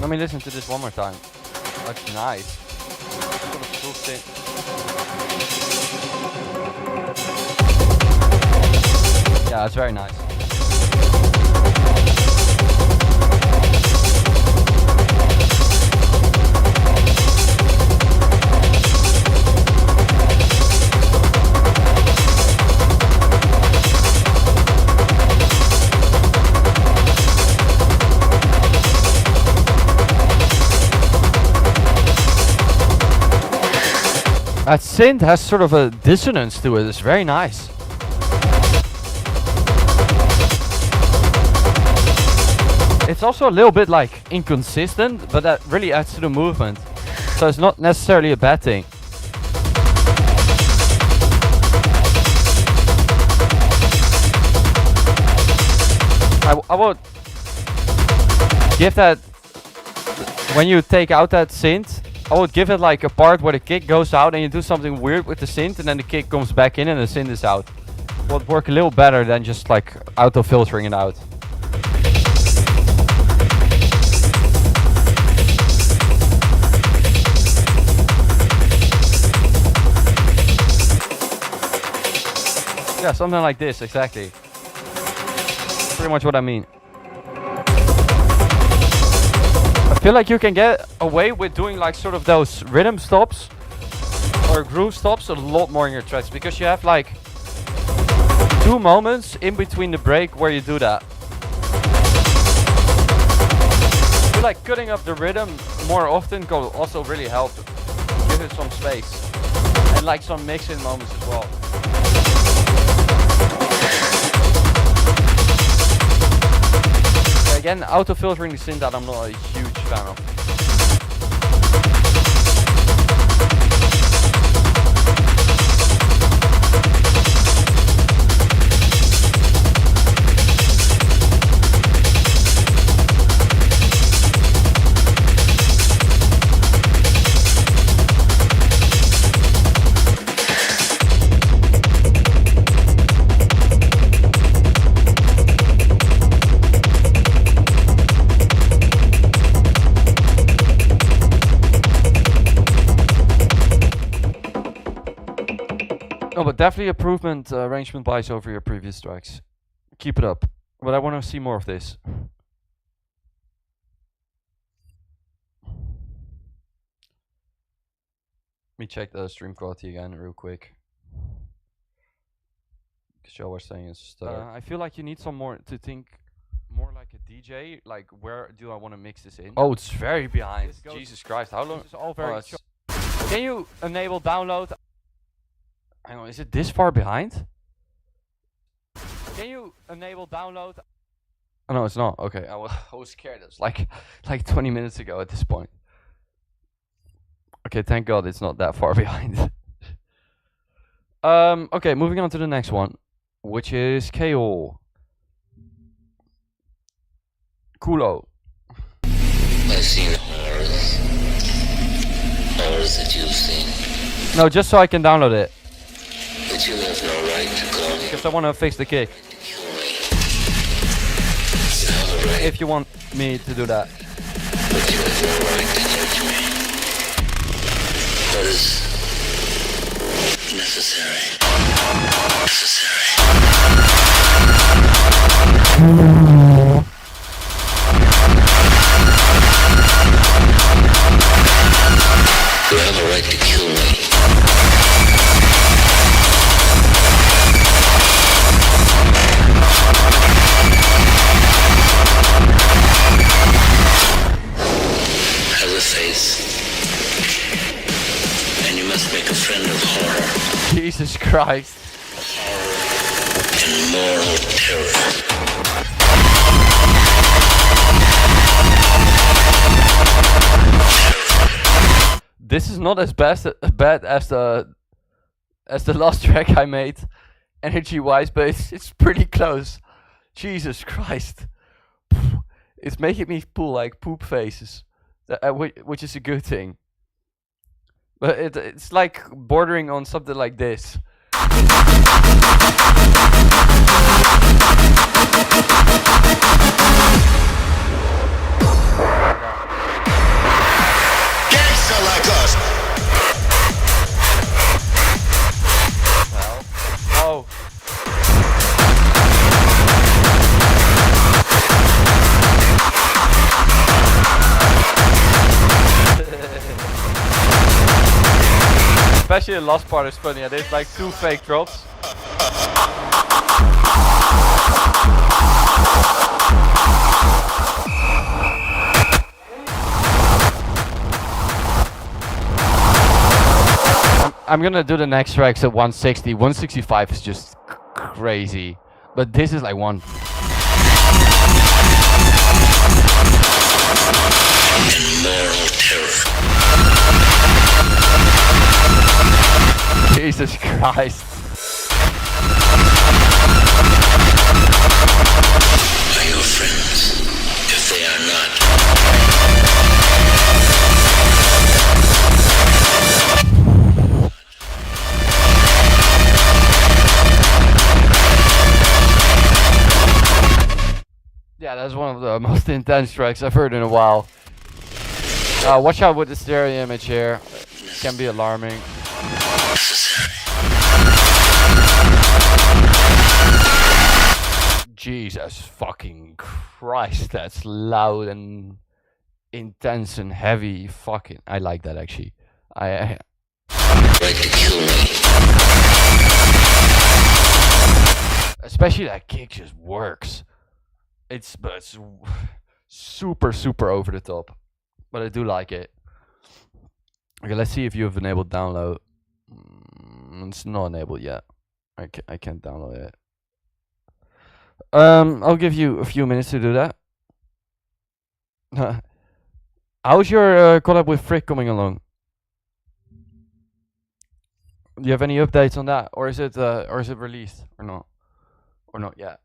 Speaker 1: Let me listen to this one more time. That's nice. Sort of full synth. Yeah, it's very nice. That synth has sort of a dissonance to it. It's very nice. It's also a little bit like inconsistent, but that really adds to the movement. So it's not necessarily a bad thing. I would give that, when you take out that synth, I would give it like a part where the kick goes out and you do something weird with the synth and then the kick comes back in and the synth is out. It would work a little better than just like auto filtering it out. Yeah, something like this, exactly. Pretty much what I mean. A feel like you can get away with doing like sort of those rhythm stops or groove stops a lot more in your tracks, because you have like 2 moments in between the break where you do that. I feel like cutting up the rhythm more often will also really help give it some space and like some mixing moments as well. Again, auto filtering the synth that I'm not a huge fan of. No, but definitely improvement arrangement wise over your previous tracks. Keep it up. But I want to see more of this. Let me check the stream quality again real quick. Because y'all were saying it's stutter. I feel like you need some more to think more like a DJ. Like, where do I want to mix this in? Oh, it's very behind. Jesus Christ, how long? This is all very Can you enable download? Hang on, is it this far behind? Can you enable download? Oh, no, it's not. Okay, I was scared. It was like 20 minutes ago at this point. Okay, thank God it's not that far behind. Okay, moving on to the next one, which is KO. Kulo.
Speaker 3: I've seen horrors. Horrors that you've seen.
Speaker 1: No, just so I can download it.
Speaker 3: But you have no right to call me.
Speaker 1: Because I want to fix the kick.
Speaker 3: Kill me. You have a right,
Speaker 1: If you want me to do that.
Speaker 3: but you have no right to judge me. That is necessary. Necessary. You have a right to kill me. Have a face. And you must make a friend of horror.
Speaker 1: Jesus Christ.
Speaker 3: Horror and moral terror.
Speaker 1: This is not as bad as the last track I made, energy wise, but it's pretty close. Jesus Christ, it's making me pull like poop faces, which is a good thing. But it's like bordering on something like this.
Speaker 2: Gangsta like us.
Speaker 1: Oh. Especially the last part is funny. There's like 2 fake drops. I'm gonna do the next tracks at 160. 165 is just crazy, but this is like one.
Speaker 3: And moral terror.
Speaker 1: Jesus Christ.
Speaker 3: Are your friends? If they are not,
Speaker 1: Yeah, that's one of the most intense tracks I've heard in a while. Watch out with the stereo image here. It can be alarming.
Speaker 3: necessary.
Speaker 1: Jesus fucking Christ, that's loud and intense and heavy. Fucking, I like that actually. I
Speaker 3: Try to kill me.
Speaker 1: especially that kick just works. But it's super over the top, but I do like it. Okay, let's see if you have enabled download. It's not enabled yet. I can't download it. I'll give you a few minutes to do that. How's your collab with Frick coming along? Do you have any updates on that, or is it released or not yet?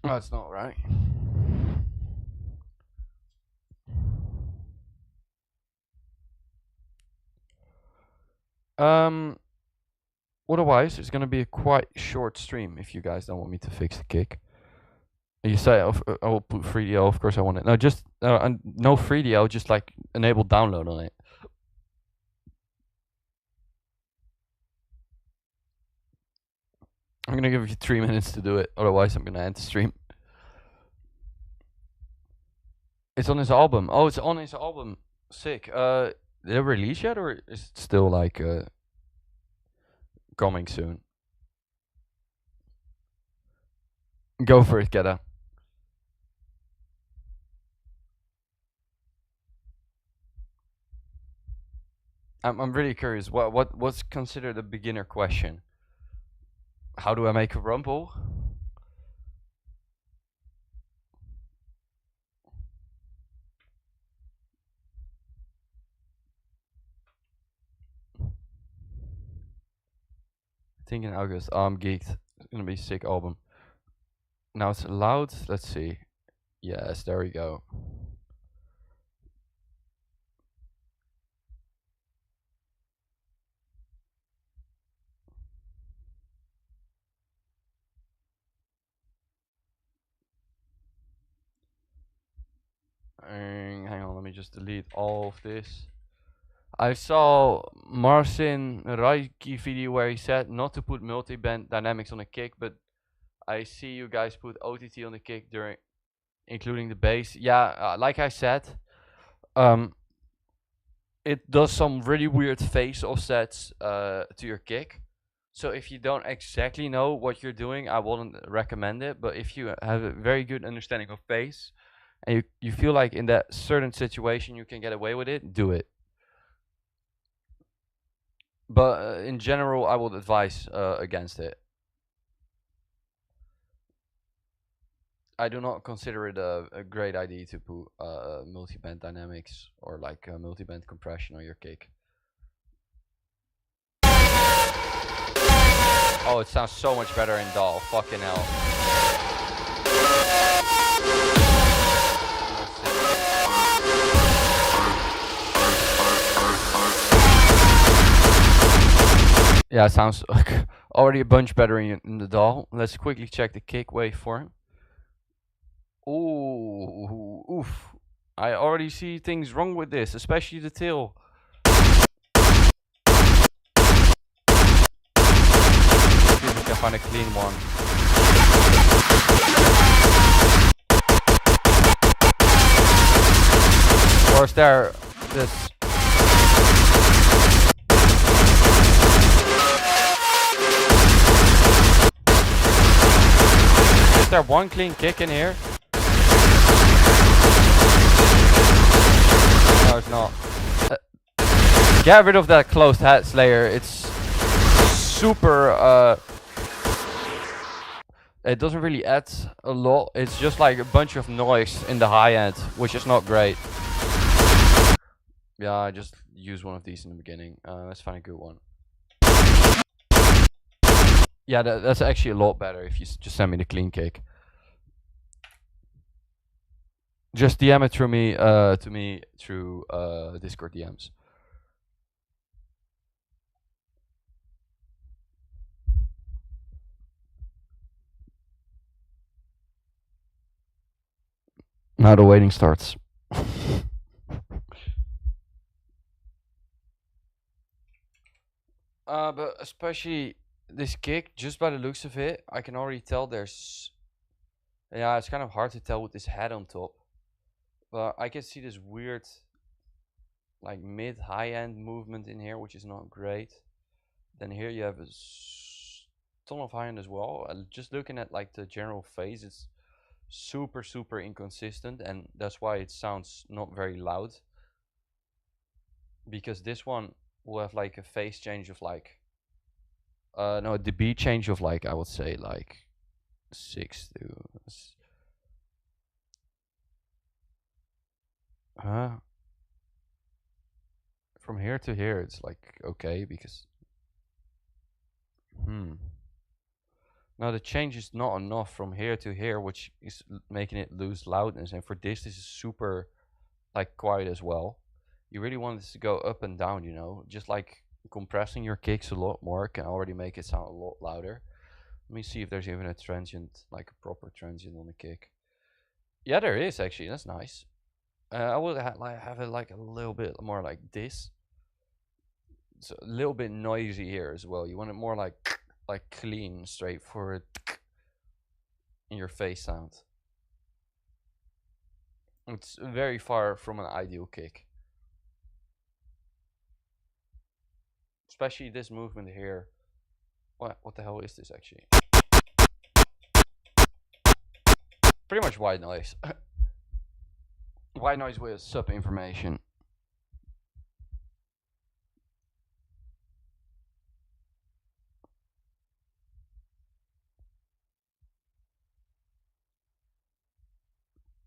Speaker 1: Oh, it's not right. Otherwise, it's gonna be a quite short stream if you guys don't want me to fix the kick. You say I will put 3DO. Of course, I want it. No, just no 3DO. Just like enable download on it. I'm gonna give you 3 minutes to do it. Otherwise, I'm gonna end the stream. It's on his album. Oh, it's on his album. Sick. Did it release yet, or is it still like coming soon? Go for it, Keda. I'm really curious. What's considered a beginner question? How do I make a rumble? I think in August. Oh, I'm geeked. It's gonna be a sick album. Now it's loud. Let's see. Yes, there we go. Hang on, let me just delete all of this. I saw Marcin Raiki video where he said not to put multi-band dynamics on a kick, but I see you guys put OTT on the kick during, including the bass. Yeah, like I said, it does some really weird phase offsets to your kick. So if you don't exactly know what you're doing, I wouldn't recommend it. But if you have a very good understanding of bass, and you feel like in that certain situation you can get away with it, do it. But in general, I would advise against it. I do not consider it a great idea to put multi-band dynamics or like multi-band compression on your kick. Oh, it sounds so much better in DAW. Fucking hell. Yeah, it sounds already a bunch better in the DAW. Let's quickly check the kick waveform. Ooh, oof. I already see things wrong with this, especially the tail. See if we can find a clean one. Or is there this? Is there one clean kick in here? No, it's not. Get rid of that closed hats layer. It's super. It doesn't really add a lot. It's just like a bunch of noise in the high end, which is not great. Yeah, I just use one of these in the beginning. Let's find a good one. Yeah, that's actually a lot better if you just send me the clean kick. Just DM it through me, to me through Discord DMs. Now the waiting starts. No, but especially this kick, just by the looks of it, I can already tell there's. Yeah, it's kind of hard to tell with this head on top. But I can see this weird, like mid-high end movement in here, which is not great. Then here you have a ton of high end as well. Just looking at like the general phase, it's super inconsistent, and that's why it sounds not very loud. Because this one will have like a phase change of like, no, a dB change of like, I would say like 6 to. From here to here, it's like okay because. Now the change is not enough from here to here, which is making it lose loudness. And for this is super, like quiet as well. You really want this to go up and down, you know, just like compressing your kicks a lot more can already make it sound a lot louder. Let me see if there's even a transient, like a proper transient on the kick. Yeah, there is actually. That's nice. I would have it like a little bit more like this. It's a little bit noisy here as well. You want it more like clean, straightforward in your face sound. It's very far from an ideal kick. Especially this movement here. What the hell is this actually? Pretty much white noise. White noise with sub information.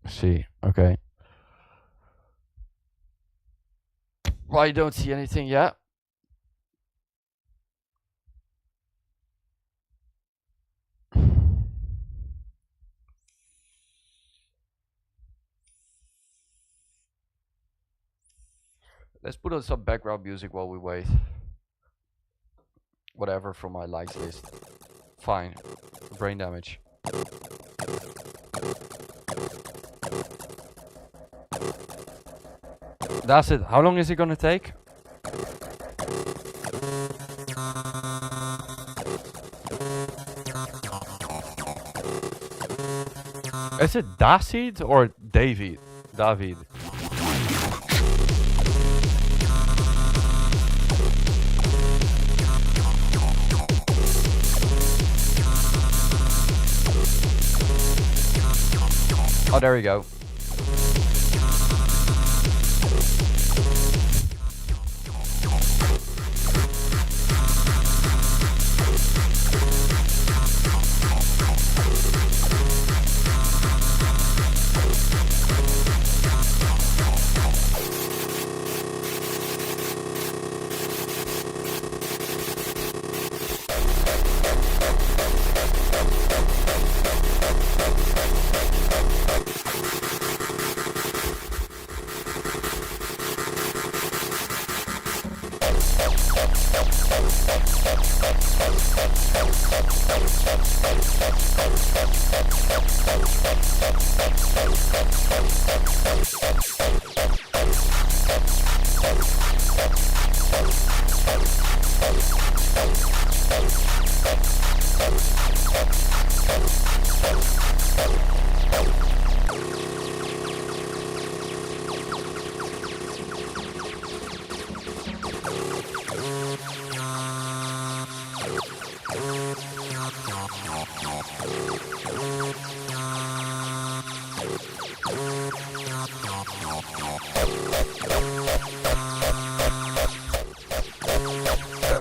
Speaker 1: See, okay. Well, I don't see anything yet. Let's put on some background music while we wait. Whatever from my likes list. Fine. Brain damage. That's it. How long is it gonna take? Is it David or David? David. Oh, there we go.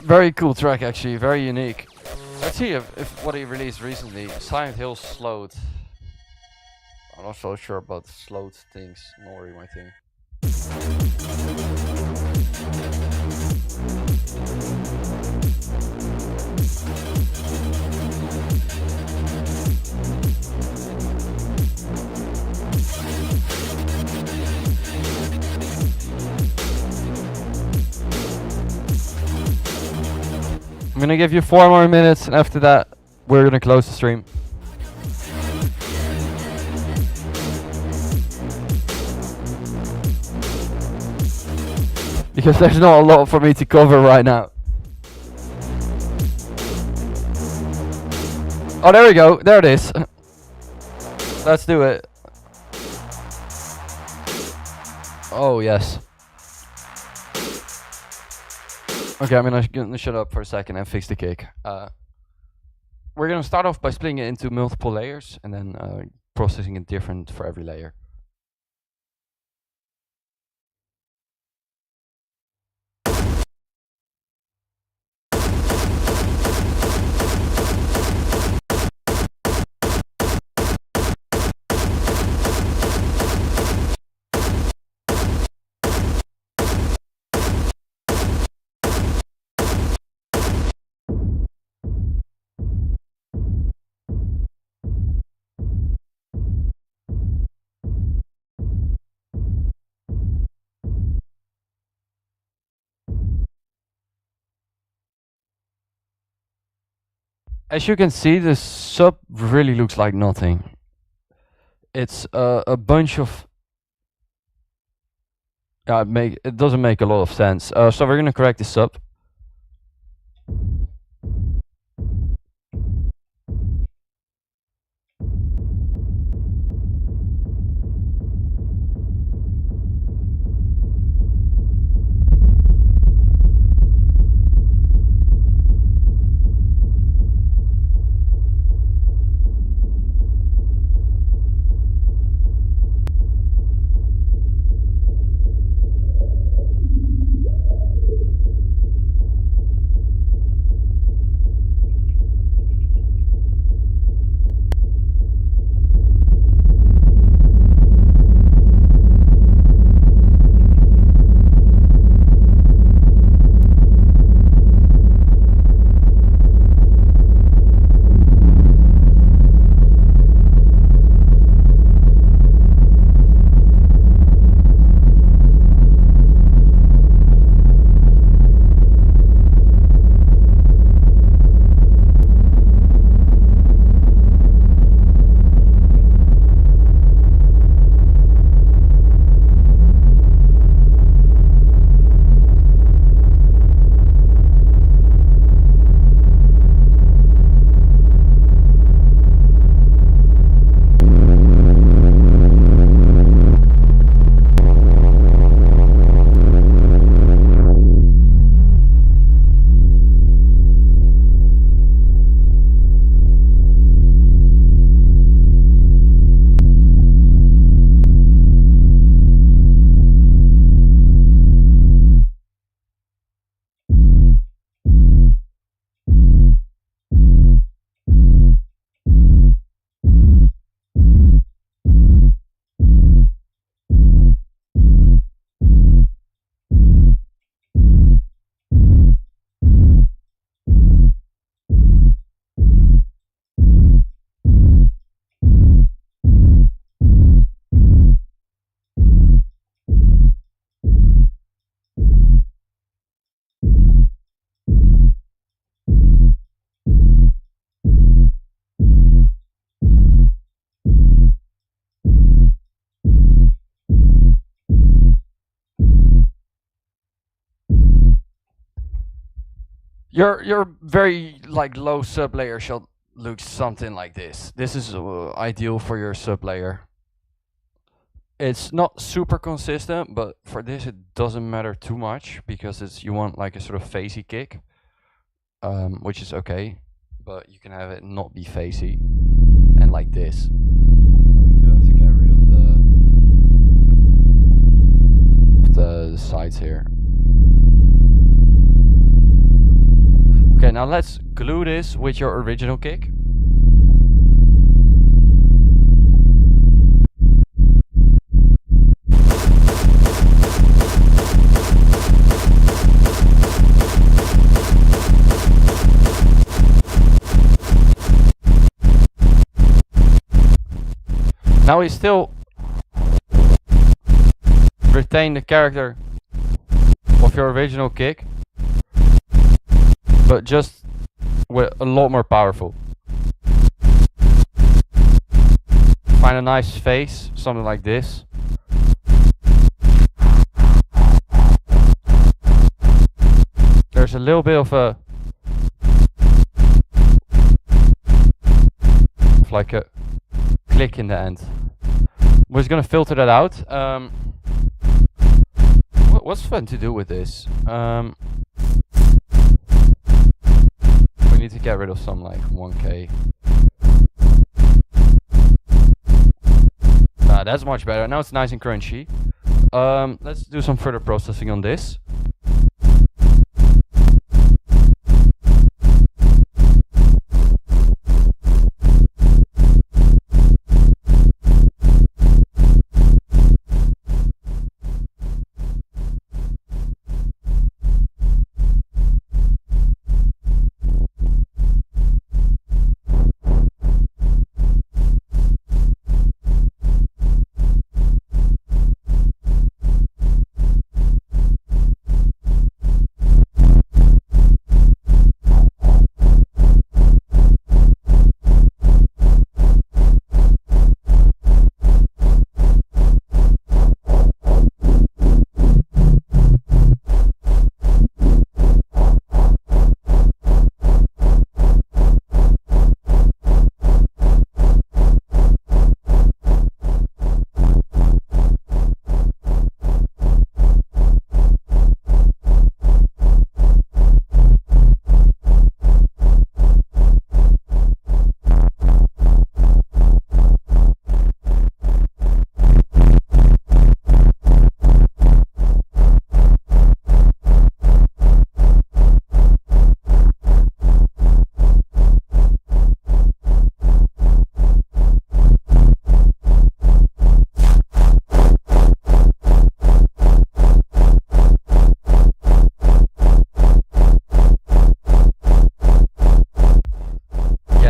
Speaker 1: Very cool track actually, very unique. Let's see if what he released recently. Silent Hill Slowed. I'm not so sure about slowed things, not really my thing. I'm gonna give you 4 more minutes, and after that, we're gonna close the stream. Because there's not a lot for me to cover right now. Oh, there we go. There it is. Let's do it. Oh, yes. Okay, I'm gonna shut up for a second and fix the kick. We're gonna start off by splitting it into multiple layers and then processing it different for every layer. As you can see, the sub really looks like nothing. It's a bunch of... it doesn't make a lot of sense. So we're gonna correct the sub. Your very like low sub layer should look something like this. This is ideal for your sub layer. It's not super consistent, but for this it doesn't matter too much because it's you want like a sort of phasey kick, which is okay, but you can have it not be phasey and like this. We do have to get rid of the sides here. Okay, now let's glue this with your original kick. Now we still retain the character of your original kick, but just with a lot more powerful. Find a nice face, something like this. There's a little bit of a like a click in the end. We're just gonna filter that out. What's fun to do with this? We need to get rid of some like 1K. That's much better. Now it's nice and crunchy. Let's do some further processing on this.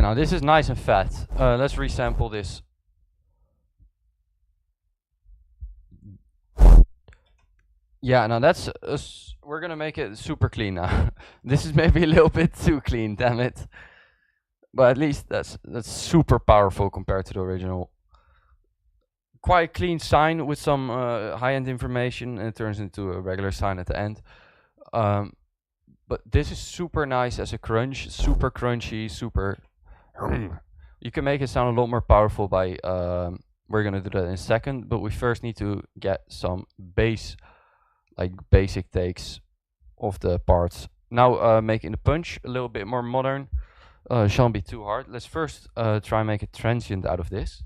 Speaker 1: Now this is nice and fat. Let's resample this. Yeah, now that's we're gonna make it super clean now. This is maybe a little bit too clean, damn it. But at least that's super powerful compared to the original. Quite clean sign with some high-end information, and it turns into a regular sign at the end. But this is super nice as a crunch, super crunchy, super. You can make it sound a lot more powerful by. We're gonna do that in a second, but we first need to get some bass, like basic takes of the parts. Now making the punch a little bit more modern. Shan't be too hard. Let's first try and make a transient out of this.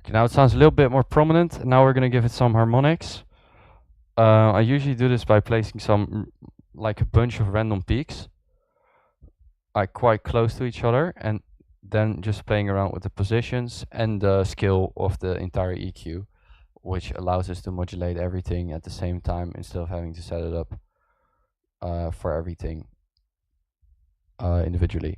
Speaker 1: Okay, now it sounds a little bit more prominent. Now we're gonna give it some harmonics. I usually do this by placing some, like a bunch of random peaks, like quite close to each other, and then just playing around with the positions and the scale of the entire EQ, which allows us to modulate everything at the same time instead of having to set it up for everything individually.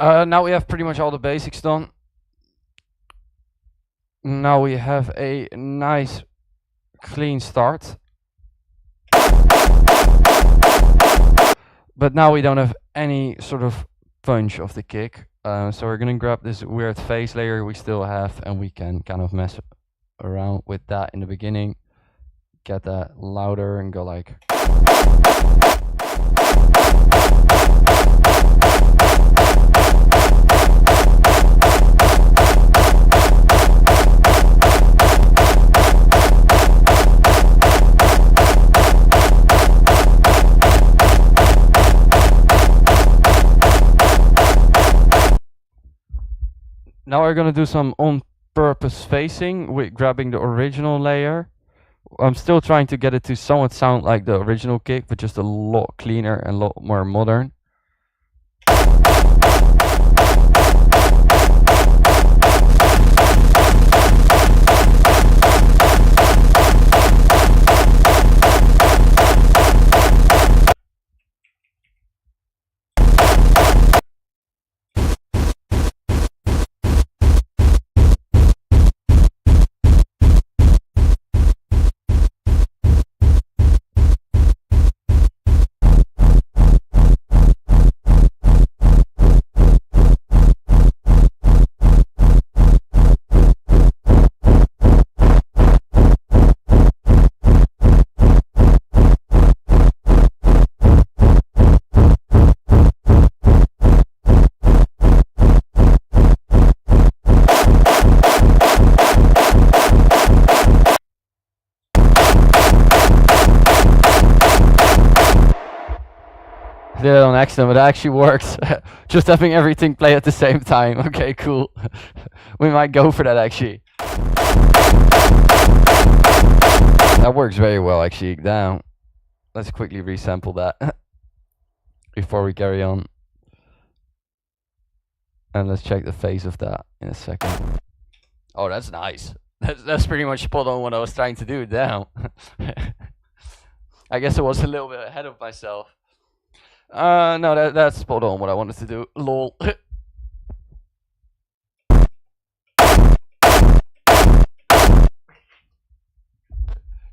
Speaker 1: Now we have pretty much all the basics done. Now we have a nice clean start. But now we don't have any sort of punch of the kick. So we're gonna grab this weird face layer we still have, and we can kind of mess around with that in the beginning. Get that louder and go like. Now we're gonna do some on-purpose facing with grabbing the original layer. I'm still trying to get it to somewhat sound like the original kick, but just a lot cleaner and a lot more modern. Did it on accident, but it actually works. Just having everything play at the same time. Okay, cool. We might go for that actually. That works very well actually. Down. Let's quickly resample that before we carry on. And let's check the phase of that in a second. Oh, that's nice. That's pretty much spot on what I was trying to do. Down. I guess I was a little bit ahead of myself. No, that's spot on what I wanted to do. Lol.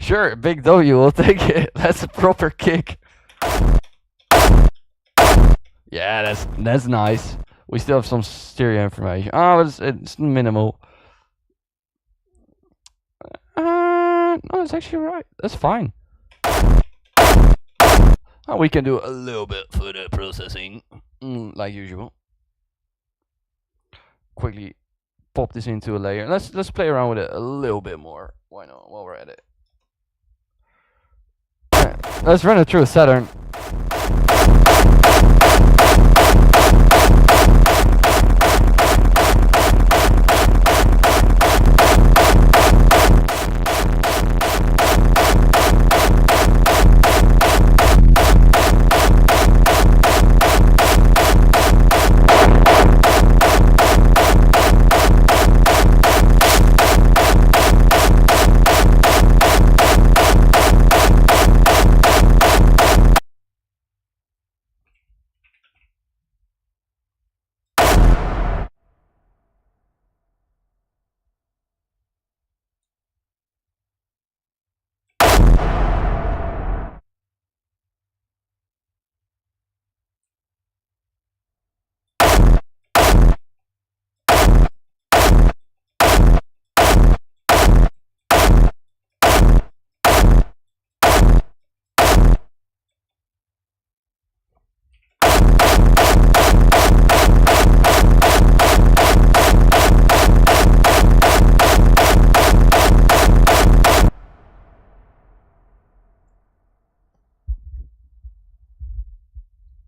Speaker 1: Sure, big W, we'll take it. That's a proper kick. Yeah, that's nice. We still have some stereo information. Oh, it's minimal. No, it's actually right. That's fine. Oh, we can do a little bit further processing, like usual. Quickly pop this into a layer. Let's play around with it a little bit more. Why not? While we're at it, let's run it through a Saturn.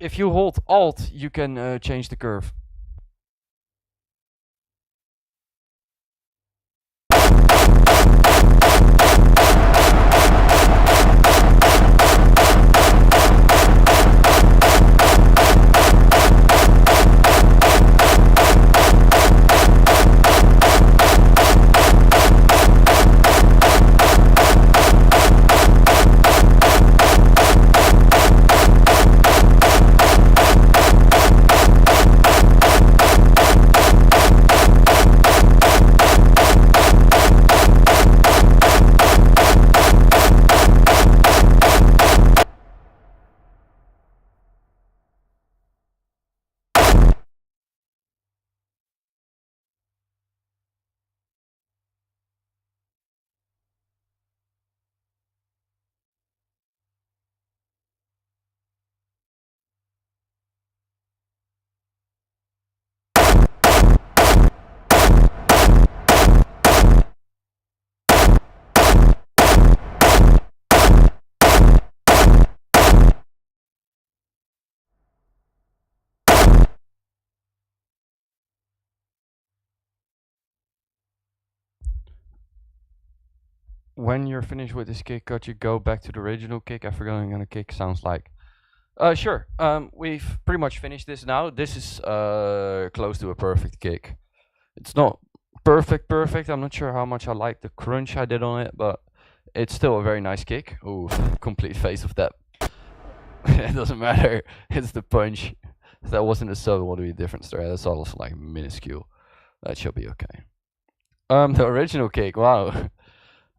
Speaker 1: If you hold Alt, you can change the curve. when you're finished with this kick, could you go back to the original kick? I forgot what a kick sounds like. Sure. We've pretty much finished this now. This is close to a perfect kick. It's not perfect. I'm not sure how much I like the crunch I did on it, but it's still a very nice kick. Ooh, complete face of that. It doesn't matter. It's the punch. If that wasn't a sub, it would be a different story. That's also like minuscule. That should be okay. The original kick. Wow,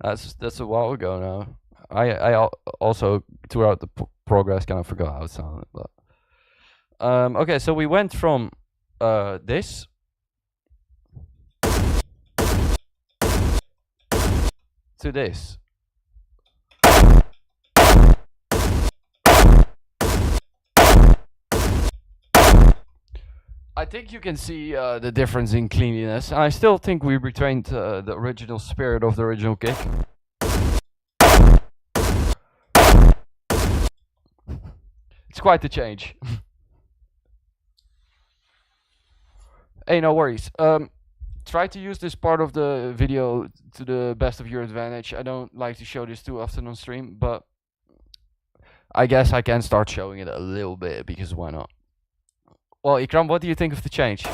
Speaker 1: that's a while ago now. I also throughout the progress kind of forgot how it sounded, but okay. So we went from this to this. I think you can see the difference in cleanliness. I still think we retained the original spirit of the original kick. It's quite the change. Hey, no worries. Try to use this part of the video to the best of your advantage. I don't like to show this too often on stream, but I guess I can start showing it a little bit, because why not? Well, Ikram, what do you think of the change?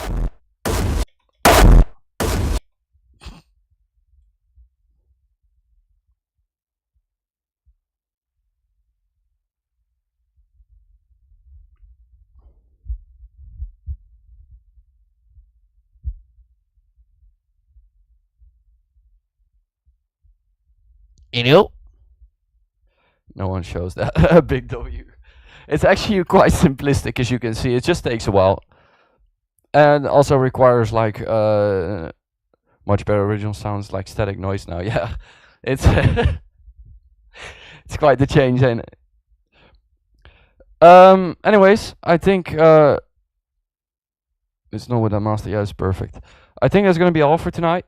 Speaker 1: You know? No one shows that. Big W. It's actually quite simplistic, as you can see. It just takes a while. And also requires like much better original sounds, like static noise now. Yeah. It's it's quite the change, ain't it? Anyways, I think it's not with a master. Yeah, it's perfect. I think that's gonna be all for tonight.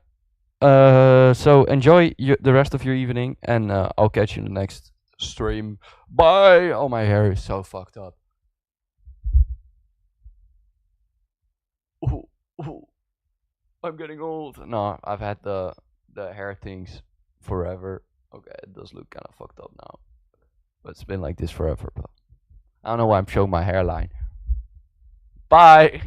Speaker 1: So enjoy the rest of your evening, and I'll catch you in the next stream. Bye. Oh, my hair is so fucked up. Ooh, ooh. I'm getting old. No, I've had the hair things forever. Okay, it does look kind of fucked up now, but it's been like this forever. But I don't know why I'm showing my hairline. Bye.